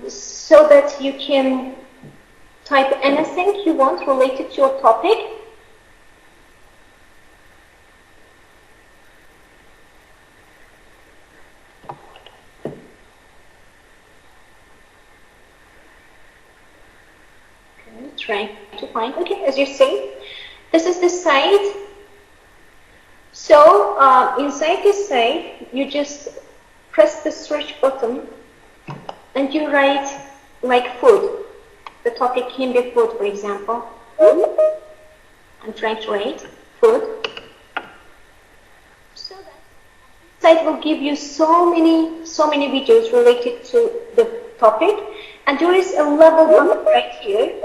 Speaker 1: so that you can type anything you want related to your topic. Okay, trying to find, okay, as you see, this is the site. So inside this site, you just press the search button and you write like food. The topic can be food, for example. I'm trying to write food. So that site will give you so many videos related to the topic. And there is a level button right here,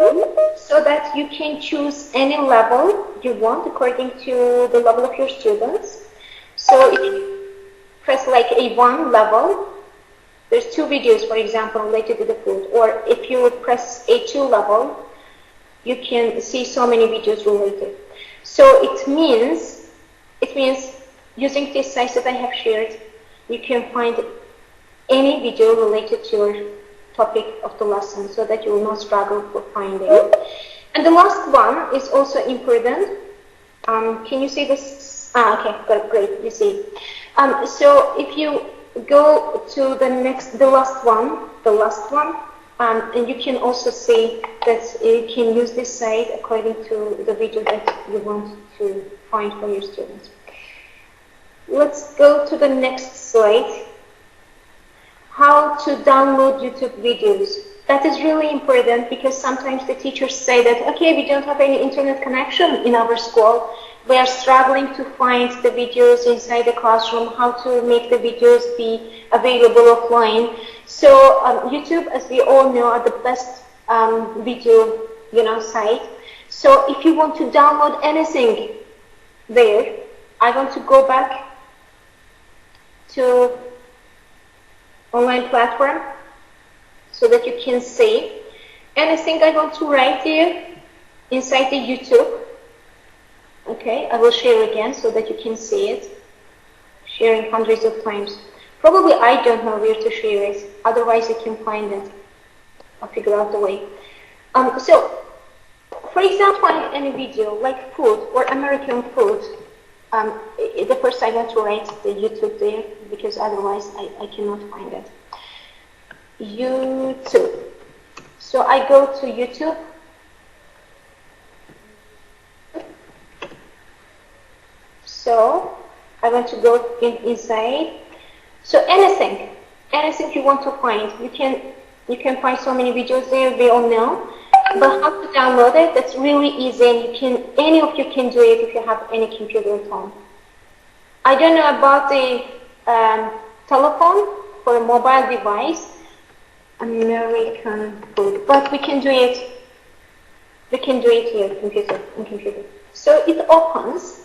Speaker 1: so that you can choose any level you want according to the level of your students. So if you press like A1 level, there's 2 videos, for example, related to the food. Or if you press A2 level, you can see so many videos related. So it means using this site that I have shared, you can find any video related to your topic of the lesson, so that you will not struggle for finding. And the last one is also important. Can you see this? Okay, great, you see. So if you go to the last one, and you can also see that you can use this site according to the video that you want to find for your students. Let's go to the next slide. How to download YouTube videos. That is really important, because sometimes the teachers say that, okay, we don't have any internet connection in our school, we are struggling to find the videos inside the classroom, how to make the videos be available offline. So YouTube, as we all know, are the best video, site. So if you want to download anything there, I want to go back to online platform so that you can see anything I want to write here inside the YouTube. Okay, I will share again so that you can see it. Sharing hundreds of times. Probably I don't know where to share it. Otherwise, you can find it. I'll figure out the way. So, for example, in any video like food or American food, the first I want to write the YouTube there because otherwise I cannot find it. YouTube. So I go to YouTube. So I want to go inside. So anything you want to find, you can find so many videos there. We all know, but how to download it? That's really easy, and any of you can do it if you have any computer at home. I don't know about the telephone for a mobile device, American food, but we can do it. We can do it here, on computer. So it opens.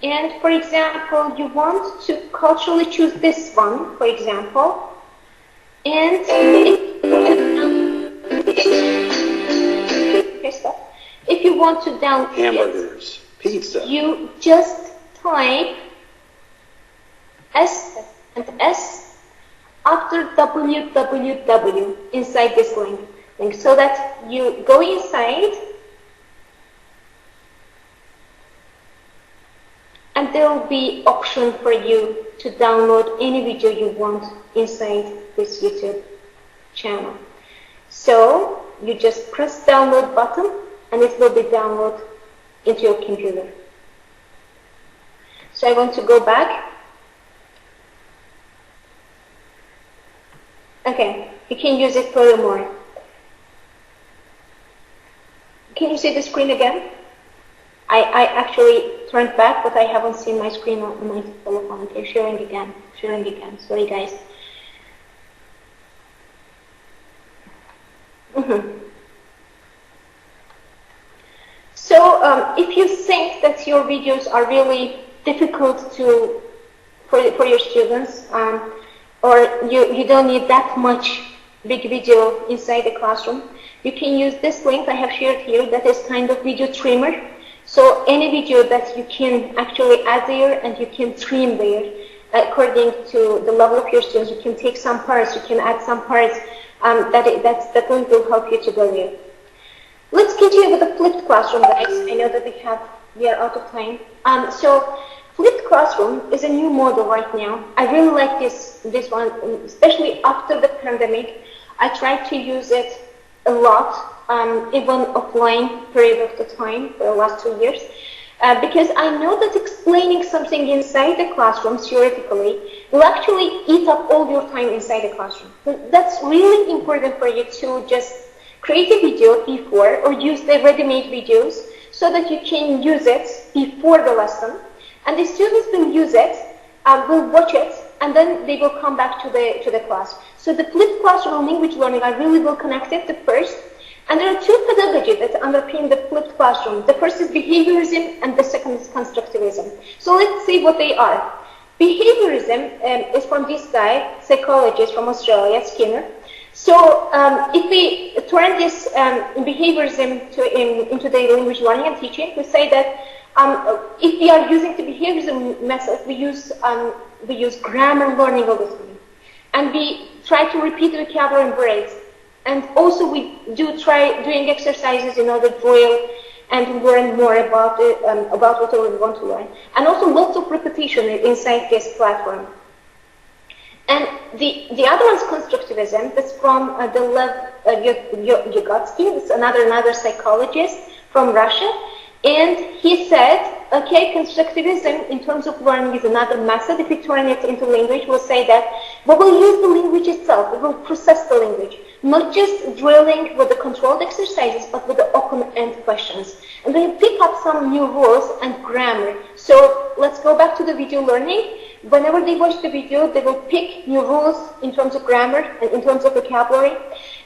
Speaker 1: And for example, you want to culturally choose this one, for example, and if you want to download
Speaker 8: hamburgers, pizza,
Speaker 1: you just type S and S after www inside this link, so that you go inside. And there will be option for you to download any video you want inside this YouTube channel. So you just press download button and it will be downloaded into your computer. So I want to go back. Okay, you can use it furthermore. Can you see the screen again? I actually turned back, but I haven't seen my screen on my telephone. Okay, sharing again. Sorry, guys. So, if you think that your videos are really difficult for your students, or you don't need that much big video inside the classroom, you can use this link I have shared here. That is kind of video trimmer. So any video that you can actually add there and you can trim there according to the level of your students. You can take some parts, you can add some parts. That link will help you to go there. Let's continue with the flipped classroom, guys. I know that we are out of time. So flipped classroom is a new model right now. I really like this one, especially after the pandemic. I tried to use it a lot. Even offline period of the time for the last 2 years, because I know that explaining something inside the classroom theoretically will actually eat up all your time inside the classroom. That's really important for you to just create a video before or use the ready-made videos so that you can use it before the lesson, and the students will use it, will watch it, and then they will come back to the class. So the flipped classroom language learning are really well connected. The first. And there are two pedagogies that underpin the flipped classroom. The first is behaviorism and the second is constructivism. So let's see what they are. Behaviorism is from this guy, psychologist from Australia, Skinner. So if we turn this behaviorism into the language learning and teaching, we say that if we are using the behaviorism method, we use grammar learning all the time. And we try to repeat the vocabulary and words. And also we do try doing exercises in order to drill and learn more about whatever we want to learn. And also lots of repetition inside this platform. And the other one is constructivism. That's from the Lev Vygotsky. It's another psychologist from Russia. And he said, okay, constructivism in terms of learning is another method. If we turn it into language, we'll say that we will use the language itself. We will process the language. not just drilling with the controlled exercises, but with the open-end questions. And they pick up some new rules and grammar. So let's go back to the video learning. Whenever they watch the video, they will pick new rules in terms of grammar and in terms of vocabulary.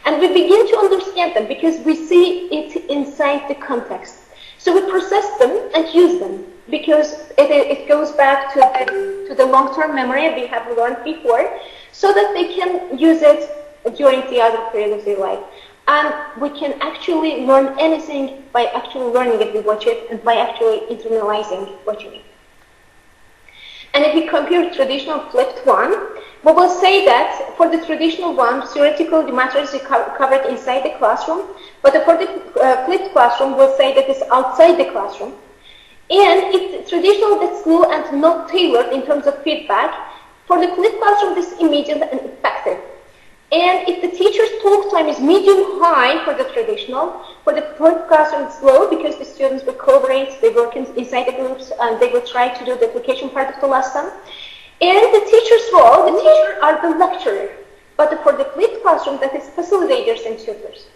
Speaker 1: And we begin to understand them because we see it inside the context. So we process them and use them because it goes back to the long-term memory we have learned before, so that they can use it during the other period of their life. And we can actually learn anything by actually learning it, we watch it, and by actually internalizing watching it. And if we compare traditional flipped one, we will say that for the traditional one, theoretically the matter is covered inside the classroom, but for the flipped classroom, we'll say that it's outside the classroom. And if traditional is slow and not tailored in terms of feedback, for the flipped classroom, this is immediate and effective. And if the teacher's talk time is medium-high for the traditional, for the flipped classroom it's low because the students will collaborate, they work inside the groups, and they will try to do the application part of the lesson. And the teacher's role, the teacher are the lecturer, but for the flipped classroom, that is facilitators and tutors.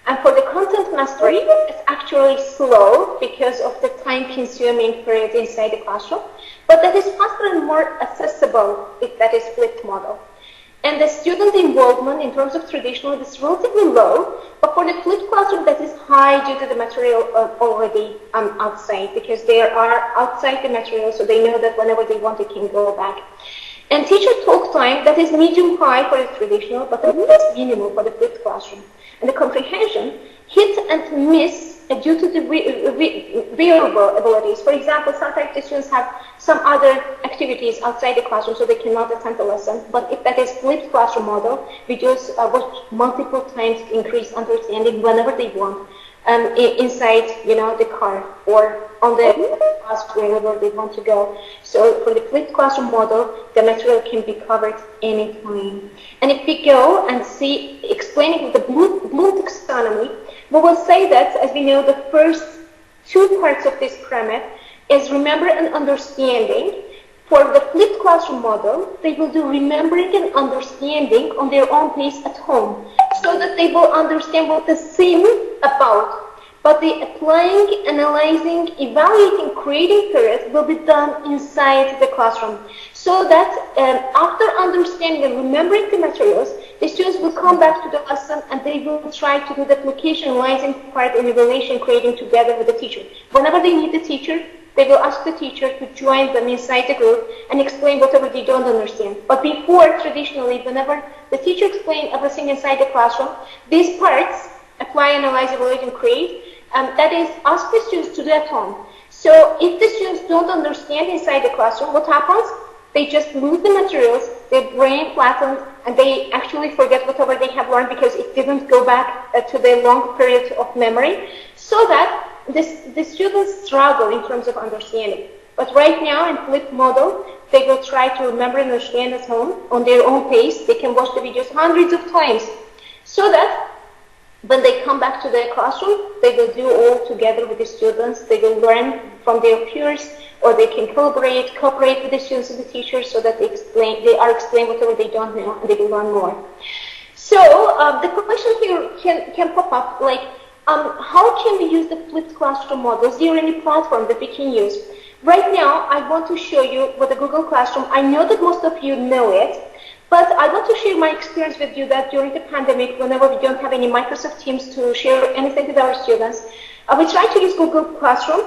Speaker 1: And for the content mastery, it's actually slow because of the time-consuming period inside the classroom, but that is faster and more accessible if that is flipped model. And the student involvement in terms of traditional is relatively low, but for the flipped classroom that is high due to the material already outside, because they are outside the material, so they know that whenever they want, they can go back. And teacher talk time that is medium-high for the traditional, but that is minimal for the flipped classroom. And the comprehension, hit and miss due to the variable abilities. For example, sometimes the students have some other activities outside the classroom, so they cannot attend the lesson. But if that is flipped classroom model, we just watch multiple times to increase understanding whenever they want, inside, the car or on the bus, wherever they want to go. So for the flipped classroom model, the material can be covered anytime. And if we go and see explaining with the Bloom taxonomy, we will say that, as we know, the first two parts of this pyramid is remember and understanding. For the flipped classroom model, they will do remembering and understanding on their own pace at home, so that they will understand what the theme about. But the applying, analyzing, evaluating, creating period will be done inside the classroom. So that after understanding and remembering the materials, the students will come back to the lesson and they will try to do the application, analyzing part, and evaluation, creating together with the teacher. Whenever they need the teacher, they will ask the teacher to join them inside the group and explain whatever they don't understand. But before, traditionally, whenever the teacher explained everything inside the classroom, these parts, apply, analyze, evaluate, and create, that is, ask the students to do at home. So if the students don't understand inside the classroom, what happens? They just lose the materials, their brain flattens, and they actually forget whatever they have learned because it didn't go back to the long period of memory, so that the students struggle in terms of understanding. But right now in flipped model, they will try to remember and understand at home on their own pace. They can watch the videos hundreds of times, so that when they come back to their classroom, they will do all together with the students. They will learn from their peers, or they can cooperate with the students and the teachers, so that they are explained whatever they don't know, and they will learn more. So the question here can pop up, like, how can we use the flipped classroom model? Is there any platform that we can use? Right now, I want to show you with the Google Classroom. I know that most of you know it, but I want to share my experience with you that during the pandemic, whenever we don't have any Microsoft Teams to share anything with our students, we try to use Google Classroom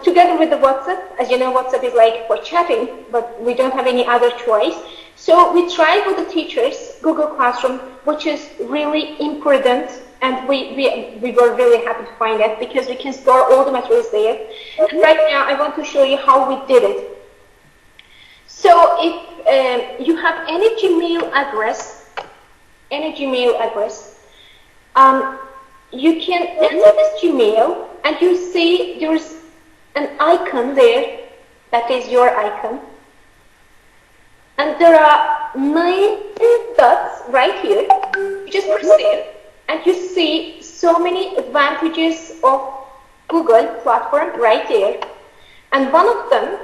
Speaker 1: together with the WhatsApp. As you know, WhatsApp is like for chatting, but we don't have any other choice. So we tried with the teachers Google Classroom, which is really important. And we were really happy to find it because we can store all the materials there. And right now, I want to show you how we did it. So if you have any Gmail address, you can enter this Gmail and you see there's an icon there, that is your icon. And there are 9 dots right here. You just press it. And you see so many advantages of Google platform right there. And one of them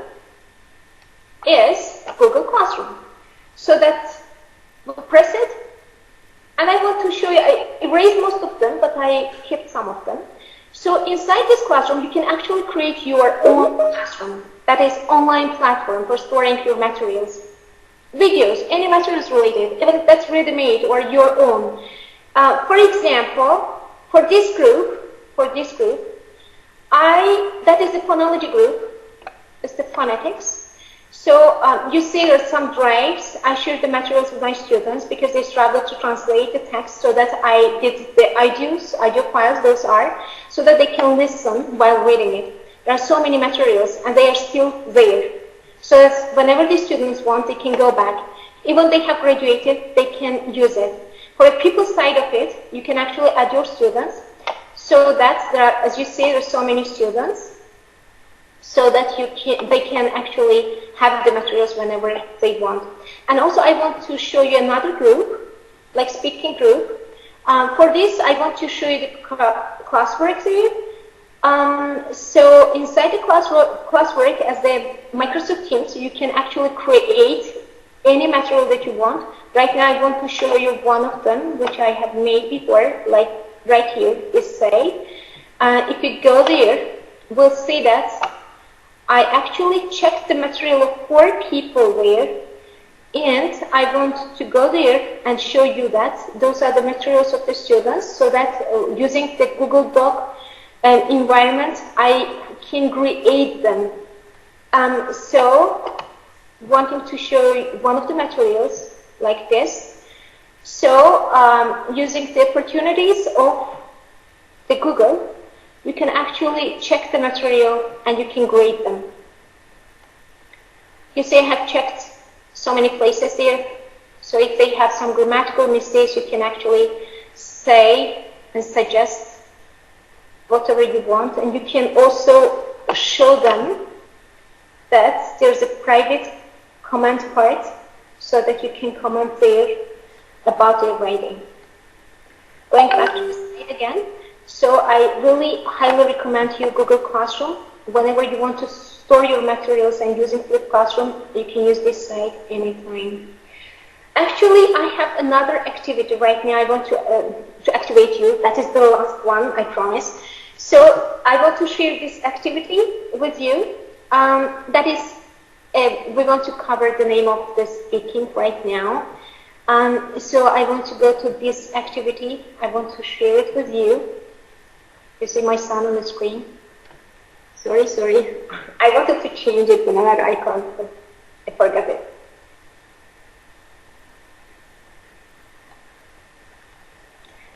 Speaker 1: is Google Classroom. So that we'll press it. And I want to I kept some of them. So inside this classroom, you can actually create your own classroom. That is online platform for storing your materials. Videos, any materials related, even if that's ready-made or your own. For example, for this group, that is the phonology group, it's the phonetics. So you see there's some drives. I shared the materials with my students because they struggled to translate the text, so that I did the audio files, those are, so that they can listen while reading it. There are so many materials and they are still there. So that whenever the students want, they can go back. Even they have graduated, they can use it. For the people side of it, you can actually add your students, so that there are, as you see, there's so many students, so that they can actually have the materials whenever they want. And also I want to show you another group, like speaking group. For this, I want to show you the classwork here. So inside the classwork, as the Microsoft Teams, you can actually create any material that you want. Right now, I want to show you one of them, which I have made before, like right here, essay. If you go there, we'll see that I actually checked the material of 4 people there, and I want to go there and show you that those are the materials of the students, so that using the Google Doc environment, I can create them. So, wanting to show you one of the materials like this. So, using the opportunities of the Google, you can actually check the material and you can grade them. You see I have checked so many places there. So if they have some grammatical mistakes, you can actually say and suggest whatever you want. And you can also show them that there's a private comment part, so that you can comment there about their writing. Going back to the slide again. So I really highly recommend you Google Classroom. Whenever you want to store your materials and using Flip Classroom, you can use this site anytime. Actually, I have another activity right now. I want to activate you. That is the last one, I promise. So I want to share this activity with you. That is, we want to cover the name of the speaking right now. So I want to go to this activity. I want to share it with you. You see my son on the screen? Sorry. I wanted to change it to another icon, but I forgot it.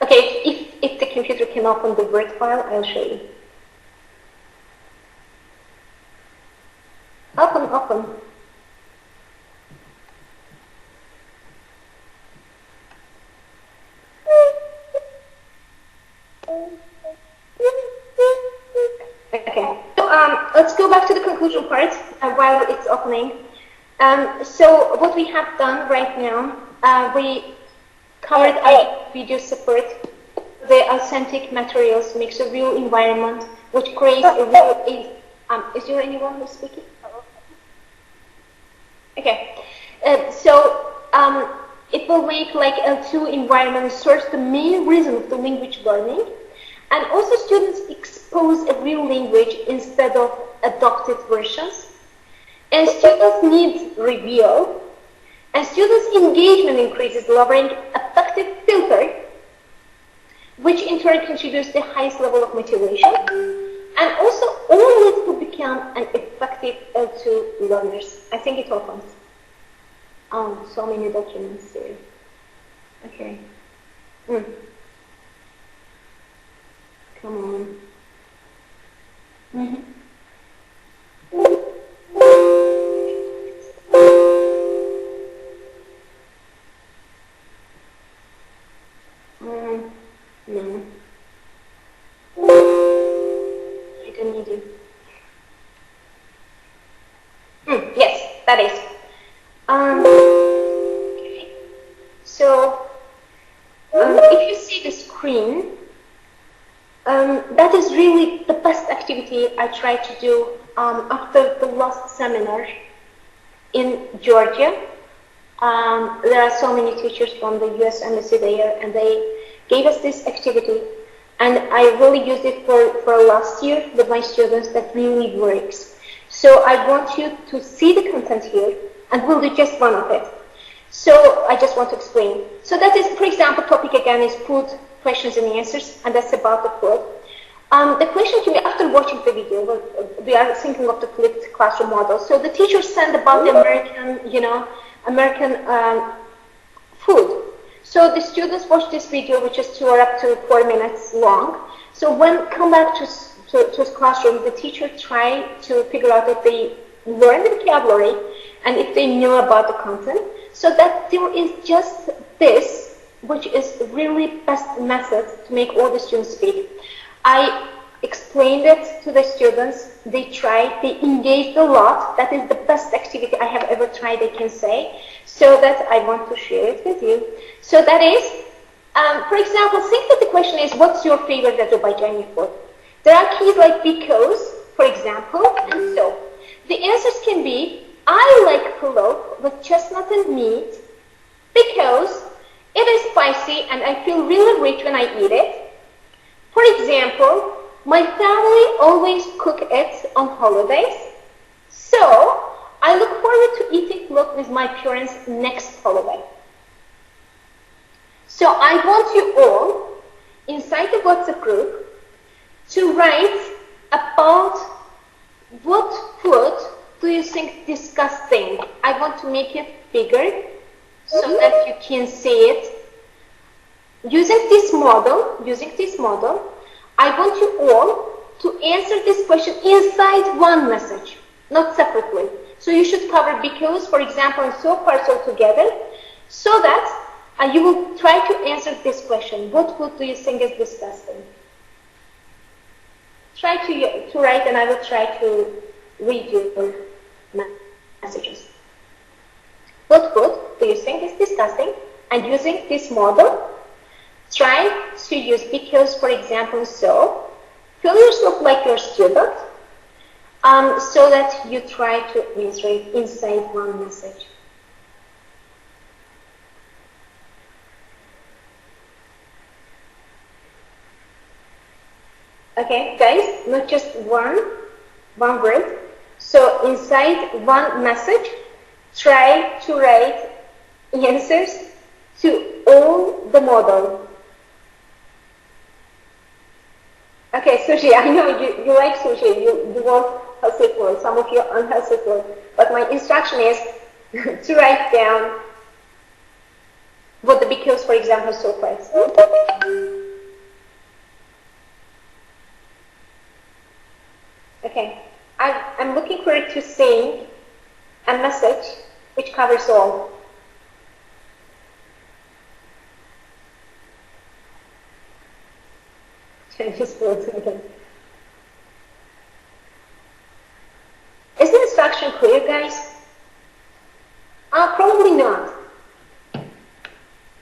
Speaker 1: Okay, if the computer can open the Word file, I'll show you. Open. Okay, so let's go back to the conclusion part while it's opening. So what we have done right now, we covered our video support. The authentic materials makes a real environment, which creates a real... is there anyone who's speaking? Okay, so it will make like L2 environment source the main reason of the language learning. And also students expose a real language instead of adopted versions. And students need reveal. And students' engagement increases, lowering effective filter, which in turn contributes to the highest level of motivation. And also all leads to become an effective L2 learners. I think it opens. Oh, so many documents there. Okay. Come on. No. I don't need you. Yes, that is. Okay. So, if you see the screen, that is really the best activity I tried to do after the last seminar in Georgia. There are so many teachers from the U.S. Embassy there, and they gave us this activity. And I really used it for last year with my students. That really works. So I want you to see the content here, and we'll do just one of it. So I just want to explain. So that is, for example, topic again is food questions and answers, and that's about the food. The question can be, after watching the video, we are thinking of the flipped classroom model. So the teacher sent about the American food. So the students watch this video, which is 2 or up to 4 minutes long. So when come back to classroom, the teacher try to figure out if they learn the vocabulary and if they know about the content. So that there is just this, which is really best method to make all the students speak. I explained it to the students. They tried, they engaged a lot. That is the best activity I have ever tried, I can say. So that I want to share it with you. So that is, for example, think that the question is, what's your favorite Azerbaijani food? There are keys like because, for example, and so. The answers can be, I like pulao with chestnut and meat because it is spicy and I feel really rich when I eat it. For example, my family always cook it on holidays, so I look forward to eating pulao with my parents next holiday. So I want you all inside the WhatsApp group to write about what food do you think disgusting. I want to make it bigger so that you can see it. Using this model, I want you all to answer this question inside one message, not separately. So you should cover because, for example, and so parts all together, so that you will try to answer this question. What food do you think is disgusting? Try to write, and I will try to read your messages. What food do you think is disgusting? And using this model, try to use because, for example, so. Feel yourself like your student, so that you try to answer it inside one message. Okay, guys, not just one word. So inside one message, try to write answers to all the model. Okay, sushi, I know you like sushi, you want healthy food, some of you are unhealthy food, but my instruction is to write down what the because, for example, so price. Okay, I'm looking for it to sing a message which covers all. Chinese food again. Is the instruction clear, guys? Probably not.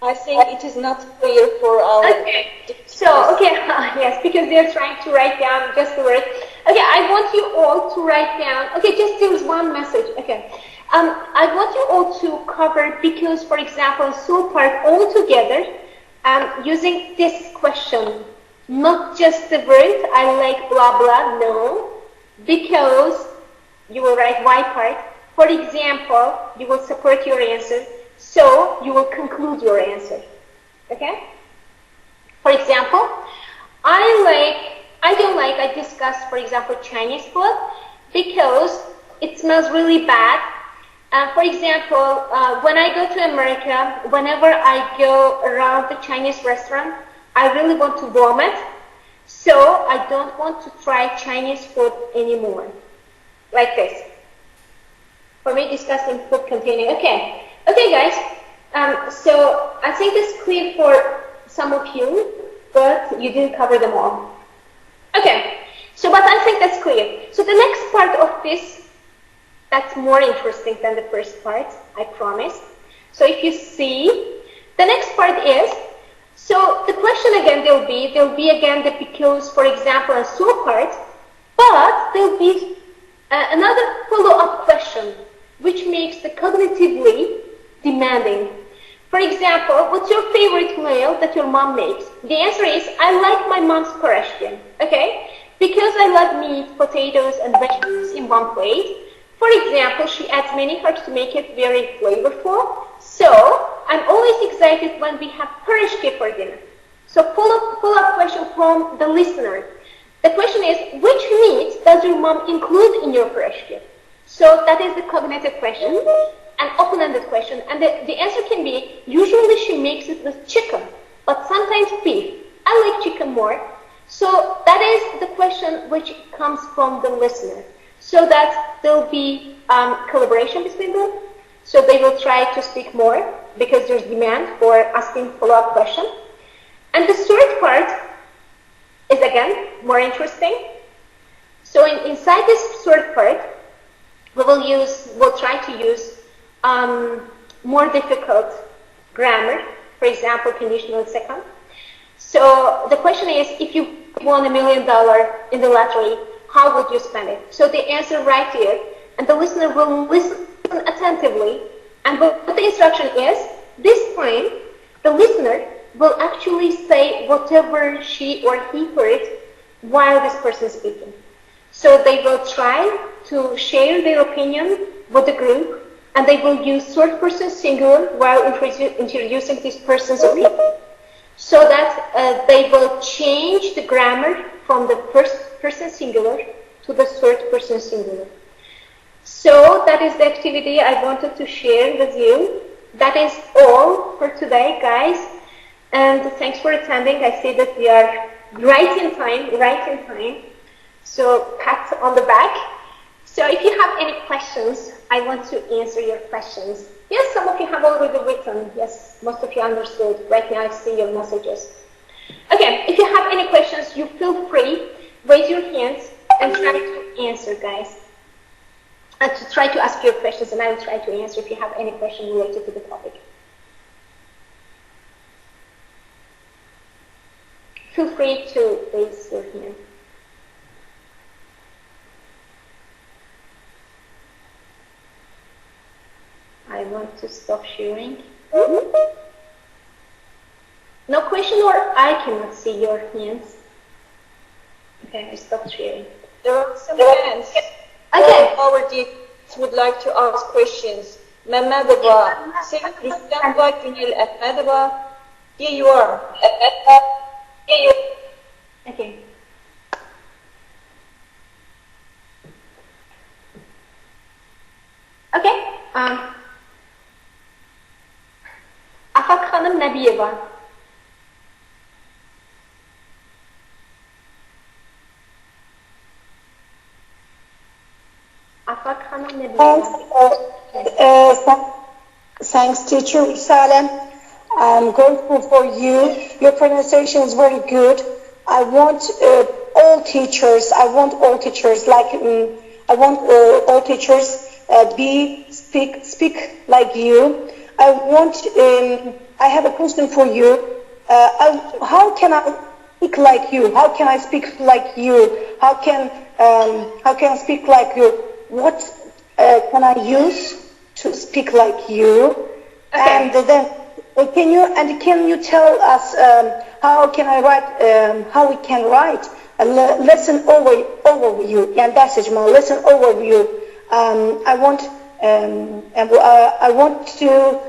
Speaker 2: I think it is not clear for our...
Speaker 1: Okay, so, okay, yes, because they're trying to write down just the word. Okay, I want you all to write down, okay, just there was one message, okay. I want you all to cover because, for example, so part all together, using this question, not just the word, I like blah, blah, no, because you will write why part. For example, you will support your answer, so you will conclude your answer, okay? For example, I discussed, for example, Chinese food because it smells really bad. For example, when I go to America, whenever I go around the Chinese restaurant, I really want to vomit, so I don't want to try Chinese food anymore. Like this. For me, discussing food containing. Okay, guys. So I think it's clear for some of you, but you didn't cover them all. Okay, so but I think that's clear. So the next part of this, that's more interesting than the first part, I promise. So if you see, the next part is, so the question again, there'll be again the because, for example, and so part, but there'll be another follow-up question, which makes the cognitively demanding. For example, what's your favorite meal that your mom makes? The answer is, I like my mom's parashkin, okay? Because I love meat, potatoes, and vegetables in one plate. For example, she adds many herbs to make it very flavorful. So, I'm always excited when we have parashki for dinner. So, follow-up question from the listener. The question is, which meat does your mom include in your parashki? So, that is the cognitive question, an open-ended question. And the answer can be, usually she makes it with chicken, but sometimes beef. I like chicken more. So, that is the question which comes from the listener. So that there will be collaboration between them. So they will try to speak more because there's demand for asking follow-up questions. And the third part is again more interesting. So inside this third part, we'll try to use more difficult grammar. For example, conditional second. So the question is, if you won $1 million in the lottery, how would you spend it? So the answer right here, and the listener will listen attentively, and what the instruction is, this time, the listener will actually say whatever she or he heard while this person is speaking. So they will try to share their opinion with the group, and they will use third person singular while introducing this person's opinion. So that they will change the grammar from the first person singular to the third person singular. So that is the activity I wanted to share with you. That is all for today, guys. And thanks for attending. I see that we are right in time. So pat on the back. So if you have any questions, I want to answer your questions. Yes, some of you have already written. Yes, most of you understood. Right now I see your messages. Okay, if you have any questions, you feel free. Raise your hands and try to answer, guys. And to try to ask your questions, and I will try to answer if you have any question related to the topic. Feel free to raise your hand. I want to stop sharing. No question, or I cannot see your hands. Okay, I stopped sharing.
Speaker 9: There are some hands.
Speaker 1: Okay.
Speaker 9: Our teachers would like to ask questions. Merhaba. Sevgili Rüstem Vakfı'nın merhaba. Here you are.
Speaker 1: Okay. Okay. Afak Hanım Nabiyeva. Afak Hanım Nabiyeva.
Speaker 10: Thanks, teacher Vusala. I'm grateful for you. Your pronunciation is very good. I want all teachers speak like you. I have a question for you. How can I speak like you? How can I speak like you? How can I speak like you? What can I use to speak like you?
Speaker 1: Okay.
Speaker 10: And then can you tell us how can I write? How we can write a lesson overview? Yeah, that's it. My lesson overview. I want to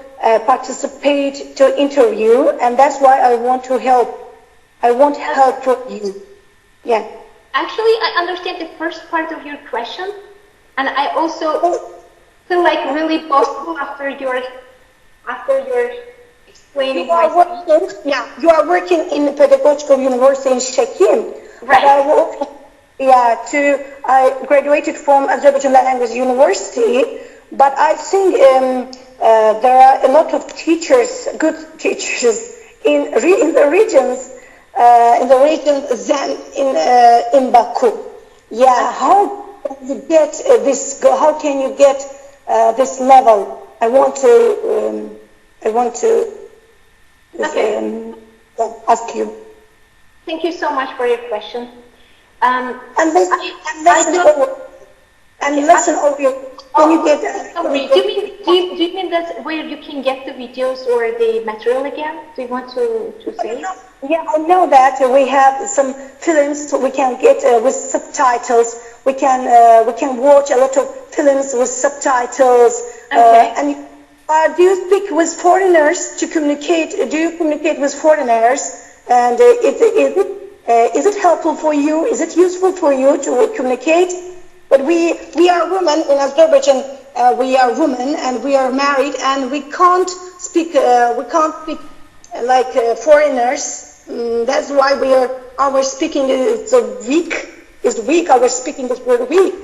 Speaker 10: participate to interview, and that's why I want to help. I want help from you. Yeah.
Speaker 1: Actually, I understand the first part of your question, and I also feel like really boastful after your explaining.
Speaker 10: You are working in Pedagogical University in Shekim.
Speaker 1: Right.
Speaker 10: I graduated from Azerbaijan Language University, but I think there are a lot of teachers, good teachers in the regions, in Baku. Yeah, how can you get this? How can you get this level? I want to ask you.
Speaker 1: Thank you so much for your question.
Speaker 10: And listen over your Can you get?
Speaker 1: Sorry, do you mean that where you can get the videos or the material again? Do you want to say?
Speaker 10: Yeah, I know that we have some films we can get with subtitles. We can watch a lot of films with subtitles.
Speaker 1: Okay.
Speaker 10: And do you speak with foreigners to communicate? Do you communicate with foreigners? And is it helpful for you? Is it useful for you to communicate? But we are women in Azerbaijan. We are women and we are married, and we can't speak. Like foreigners. That's why our speaking is weak. Is weak. Our speaking is very weak.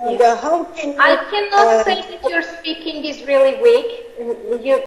Speaker 10: And how can
Speaker 1: I cannot say that your speaking is really weak. You